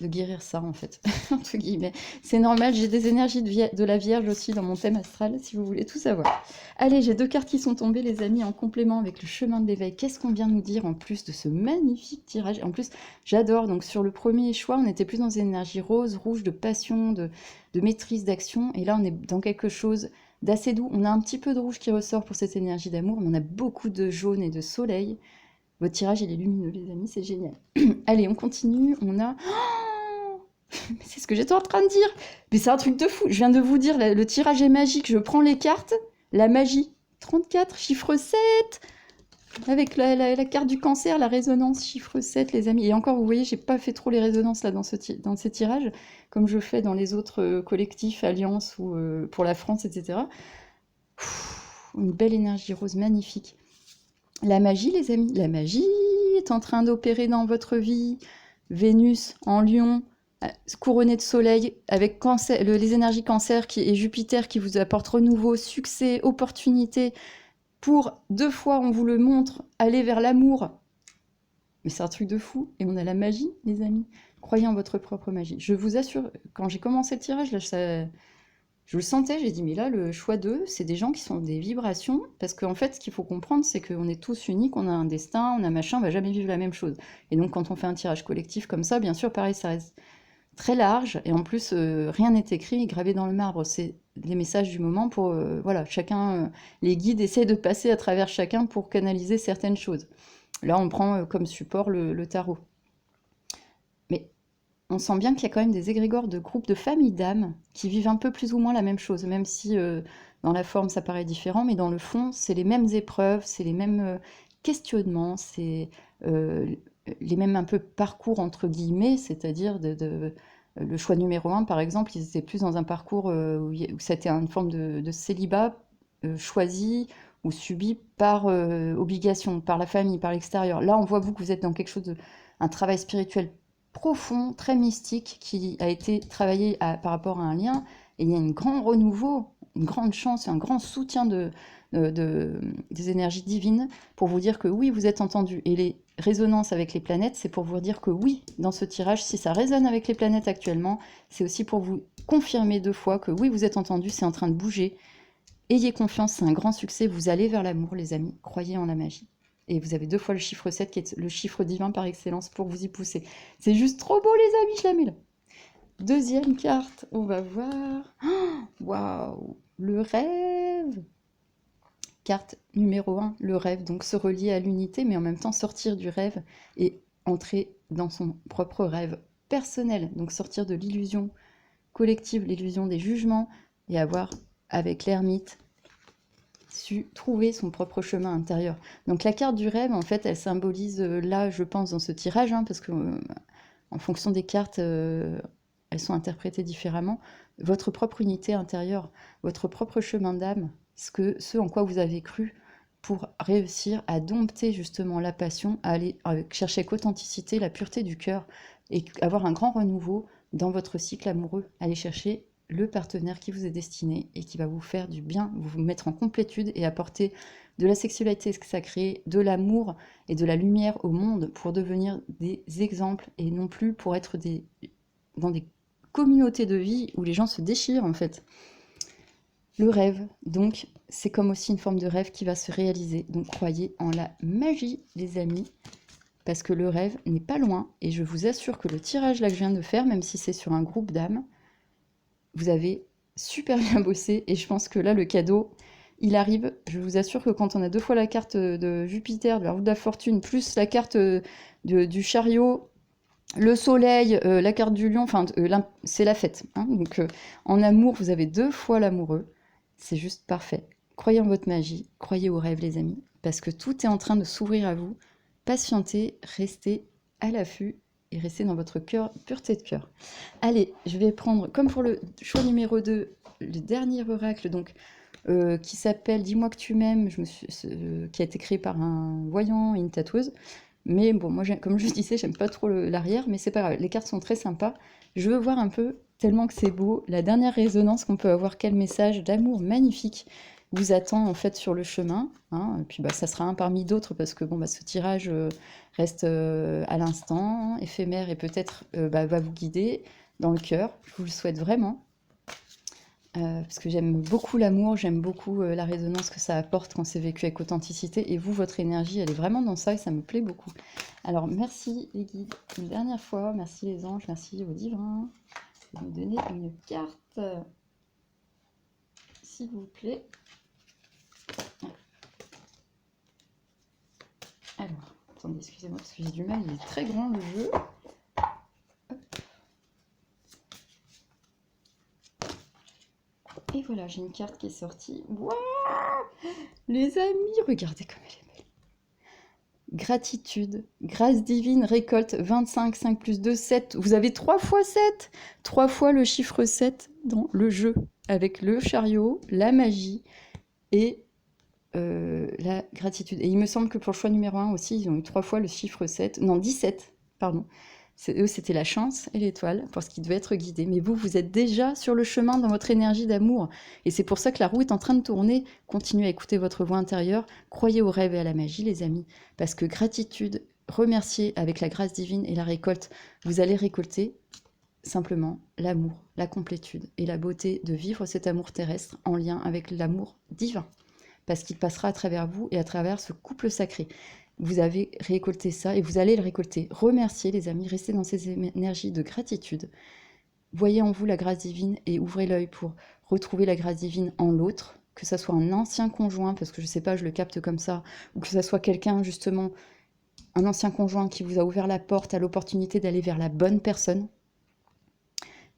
guérir ça, en fait, entre guillemets. C'est normal, j'ai des énergies de la Vierge aussi dans mon thème astral, si vous voulez tout savoir. Allez, j'ai 2 cartes qui sont tombées, les amis, en complément avec le chemin de l'éveil. Qu'est-ce qu'on vient nous dire en plus de ce magnifique tirage? En plus, j'adore. Donc, sur le premier choix, on était plus dans une énergie rose, rouge, de passion, de maîtrise, d'action. Et là, on est dans quelque chose d'assez doux. On a un petit peu de rouge qui ressort pour cette énergie d'amour, mais on a beaucoup de jaune et de soleil. Votre tirage, il est lumineux, les amis, c'est génial. Allez, on continue. On a... C'est ce que j'étais en train de dire. Mais c'est un truc de fou. Je viens de vous dire, le tirage est magique. Je prends les cartes. La magie. 34, chiffre 7. Avec la carte du cancer, la résonance, chiffre 7, les amis. Et encore, vous voyez, j'ai pas fait trop les résonances là dans ces tirages, comme je fais dans les autres collectifs, alliances ou pour la France, etc. Une belle énergie rose, magnifique. La magie, les amis. La magie est en train d'opérer dans votre vie. Vénus en Lion, couronné de soleil, avec cancer, les énergies cancer et Jupiter qui vous apportent renouveau, succès, opportunité. Pour 2 fois, on vous le montre, aller vers l'amour. Mais c'est un truc de fou. Et on a la magie, les amis. Croyez en votre propre magie. Je vous assure, quand j'ai commencé le tirage, là, je le sentais, j'ai dit, mais là, le choix 2, c'est des gens qui sont des vibrations, parce qu'en fait, ce qu'il faut comprendre, c'est qu'on est tous uniques, on a un destin, on a machin, on va jamais vivre la même chose. Et donc, quand on fait un tirage collectif comme ça, bien sûr, pareil, ça reste très large, et en plus, rien n'est écrit, gravé dans le marbre. C'est les messages du moment pour, voilà, chacun, les guides essaient de passer à travers chacun pour canaliser certaines choses. Là, on prend comme support le tarot. Mais on sent bien qu'il y a quand même des égrégores de groupes de familles d'âmes qui vivent un peu plus ou moins la même chose, même si dans la forme ça paraît différent, mais dans le fond, c'est les mêmes épreuves, c'est les mêmes questionnements, c'est les mêmes un peu parcours entre guillemets, c'est-à-dire le choix numéro 1, par exemple, ils étaient plus dans un parcours où c'était une forme de célibat choisi ou subi par obligation, par la famille, par l'extérieur. Là, on voit vous que vous êtes dans quelque chose un travail spirituel profond, très mystique, qui a été travaillé par rapport à un lien. Et il y a un grand renouveau, une grande chance, un grand soutien des énergies divines pour vous dire que oui, vous êtes entendu. Et les résonances avec les planètes, c'est pour vous dire que oui, dans ce tirage, si ça résonne avec les planètes actuellement, c'est aussi pour vous confirmer 2 fois que oui, vous êtes entendu, c'est en train de bouger. Ayez confiance, c'est un grand succès, vous allez vers l'amour, les amis, croyez en la magie. Et vous avez 2 fois le chiffre 7 qui est le chiffre divin par excellence pour vous y pousser. C'est juste trop beau, les amis, je la mets là. Deuxième carte, on va voir. Waouh, le rêve. Carte numéro 1, le rêve, donc se relier à l'unité, mais en même temps sortir du rêve et entrer dans son propre rêve personnel. Donc sortir de l'illusion collective, l'illusion des jugements, et avoir, avec l'ermite, su trouver son propre chemin intérieur. Donc la carte du rêve, en fait, elle symbolise, là, je pense, dans ce tirage, hein, parce que en fonction des cartes, elles sont interprétées différemment, votre propre unité intérieure, votre propre chemin d'âme, ce en quoi vous avez cru pour réussir à dompter justement la passion, à aller chercher avec authenticité la pureté du cœur et avoir un grand renouveau dans votre cycle amoureux. Aller chercher le partenaire qui vous est destiné et qui va vous faire du bien, vous mettre en complétude et apporter de la sexualité sacrée, de l'amour et de la lumière au monde pour devenir des exemples et non plus pour être dans des communautés de vie où les gens se déchirent en fait. Le rêve, donc, c'est comme aussi une forme de rêve qui va se réaliser. Donc croyez en la magie, les amis, parce que le rêve n'est pas loin. Et je vous assure que le tirage là que je viens de faire, même si c'est sur un groupe d'âmes, vous avez super bien bossé. Et je pense que là, le cadeau, il arrive. Je vous assure que quand on a 2 fois la carte de Jupiter, de la roue de la fortune, plus la carte du chariot, le soleil, la carte du lion, enfin, c'est la fête. Hein. Donc, en amour, vous avez 2 fois l'amoureux. C'est juste parfait. Croyez en votre magie, croyez aux rêves, les amis, parce que tout est en train de s'ouvrir à vous. Patientez, restez à l'affût et restez dans votre cœur, pureté de cœur. Allez, je vais prendre, comme pour le choix numéro 2, le dernier oracle, donc, qui s'appelle Dis-moi que tu m'aimes, qui a été créé par un voyant et une tatoueuse. Mais bon, moi, comme je disais, j'aime pas trop l'arrière, mais c'est pas grave. Les cartes sont très sympas. Je veux voir un peu, tellement que c'est beau, la dernière résonance qu'on peut avoir. Quel message d'amour magnifique vous attend en fait sur le chemin, hein. Et puis bah, ça sera un parmi d'autres parce que bon, bah, ce tirage reste à l'instant, éphémère et peut-être bah, va vous guider dans le cœur. Je vous le souhaite vraiment. Parce que j'aime beaucoup l'amour, j'aime beaucoup la résonance que ça apporte quand c'est vécu avec authenticité. Et vous, votre énergie, elle est vraiment dans ça et ça me plaît beaucoup. Alors, merci les guides une dernière fois, merci les anges, merci aux divins. Je vais me donner une carte, s'il vous plaît. Alors, attendez, excusez-moi parce que j'ai du mal, il est très grand le jeu. Et voilà, j'ai une carte qui est sortie. Waouh! Les amis, regardez comme elle est belle. Gratitude, grâce divine, récolte 25, 5 plus 2, 7. Vous avez 3 fois 7. 3 fois le chiffre 7 dans le jeu. Avec le chariot, la magie et la gratitude. Et il me semble que pour le choix numéro 1 aussi, ils ont eu 3 fois le chiffre 7. Non, 17, pardon. Eux, c'était la chance et l'étoile pour ce qui devait être guidé. Mais vous, vous êtes déjà sur le chemin dans votre énergie d'amour. Et c'est pour ça que la roue est en train de tourner. Continuez à écouter votre voix intérieure. Croyez aux rêves et à la magie, les amis. Parce que gratitude, remercier avec la grâce divine et la récolte, vous allez récolter simplement l'amour, la complétude et la beauté de vivre cet amour terrestre en lien avec l'amour divin. Parce qu'il passera à travers vous et à travers ce couple sacré. Vous avez récolté ça et vous allez le récolter. Remerciez les amis, restez dans ces énergies de gratitude. Voyez en vous la grâce divine et ouvrez l'œil pour retrouver la grâce divine en l'autre, que ça soit un ancien conjoint, parce que je sais pas, je le capte comme ça, ou que ça soit quelqu'un justement, un ancien conjoint qui vous a ouvert la porte à l'opportunité d'aller vers la bonne personne.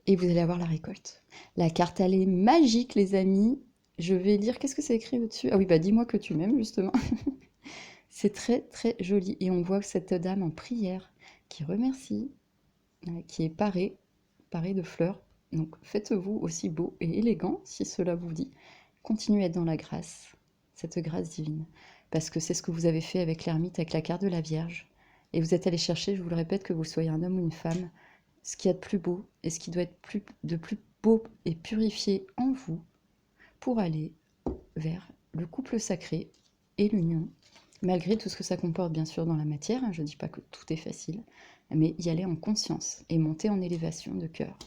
Et vous allez avoir la récolte. La carte, elle est magique, les amis. Je vais lire, qu'est-ce que c'est écrit au-dessus? Ah oui, bah dis-moi que tu m'aimes, justement. C'est très, très joli. Et on voit cette dame en prière qui remercie, qui est parée de fleurs. Donc faites-vous aussi beau et élégant, si cela vous dit. Continuez à être dans la grâce, cette grâce divine. Parce que c'est ce que vous avez fait avec l'ermite, avec la carte de la Vierge. Et vous êtes allé chercher, je vous le répète, que vous soyez un homme ou une femme, ce qu'il y a de plus beau et ce qui doit être de plus beau et purifié en vous pour aller vers le couple sacré et l'union, malgré tout ce que ça comporte bien sûr dans la matière. Je ne dis pas que tout est facile, mais y aller en conscience et monter en élévation de cœur.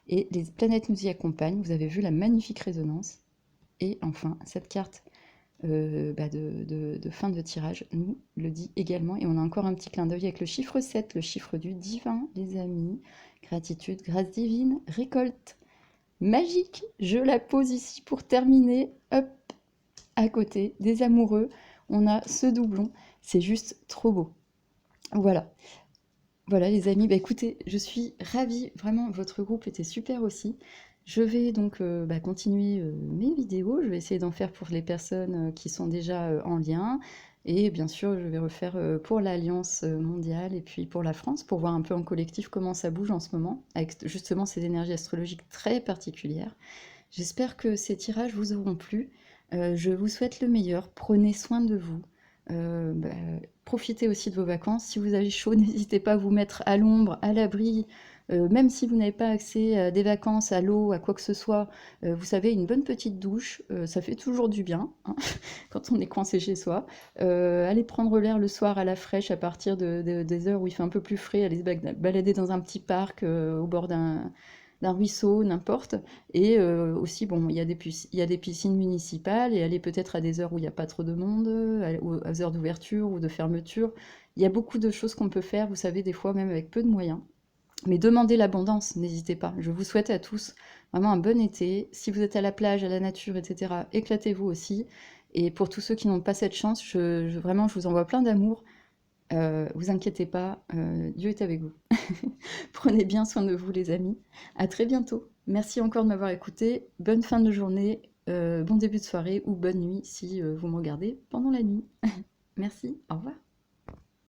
Et les planètes nous y accompagnent, vous avez vu la magnifique résonance. Et enfin, cette carte de fin de tirage nous le dit également. Et on a encore un petit clin d'œil avec le chiffre 7, le chiffre du divin, les amis. Gratitude, grâce divine, récolte. Magique, je la pose ici pour terminer. Hop, à côté des amoureux, on a ce doublon. C'est juste trop beau. Voilà. Voilà les amis, bah écoutez, je suis ravie, vraiment votre groupe était super aussi. Je vais donc continuer mes vidéos, je vais essayer d'en faire pour les personnes qui sont déjà en lien. Et bien sûr, je vais refaire pour l'Alliance mondiale et puis pour la France, pour voir un peu en collectif comment ça bouge en ce moment, avec justement ces énergies astrologiques très particulières. J'espère que ces tirages vous auront plu. Je vous souhaite le meilleur, prenez soin de vous. Profitez aussi de vos vacances. Si vous avez chaud, n'hésitez pas à vous mettre à l'ombre, à l'abri. Même si vous n'avez pas accès à des vacances, à l'eau, à quoi que ce soit, vous savez, une bonne petite douche, ça fait toujours du bien, hein, quand on est coincé chez soi. Allez prendre l'air le soir à la fraîche à partir des heures où il fait un peu plus frais, allez se balader dans un petit parc au bord d'un ruisseau, n'importe. Et aussi, bon, il y a des piscines municipales, et aller peut-être à des heures où il n'y a pas trop de monde, aux heures d'ouverture ou de fermeture. Il y a beaucoup de choses qu'on peut faire, vous savez, des fois même avec peu de moyens. Mais demandez l'abondance, n'hésitez pas. Je vous souhaite à tous vraiment un bon été. Si vous êtes à la plage, à la nature, etc., éclatez-vous aussi. Et pour tous ceux qui n'ont pas cette chance, vraiment, je vous envoie plein d'amour. Vous inquiétez pas, Dieu est avec vous. Prenez bien soin de vous, les amis. À très bientôt. Merci encore de m'avoir écouté. Bonne fin de journée, bon début de soirée ou bonne nuit si vous me regardez pendant la nuit. Merci, au revoir.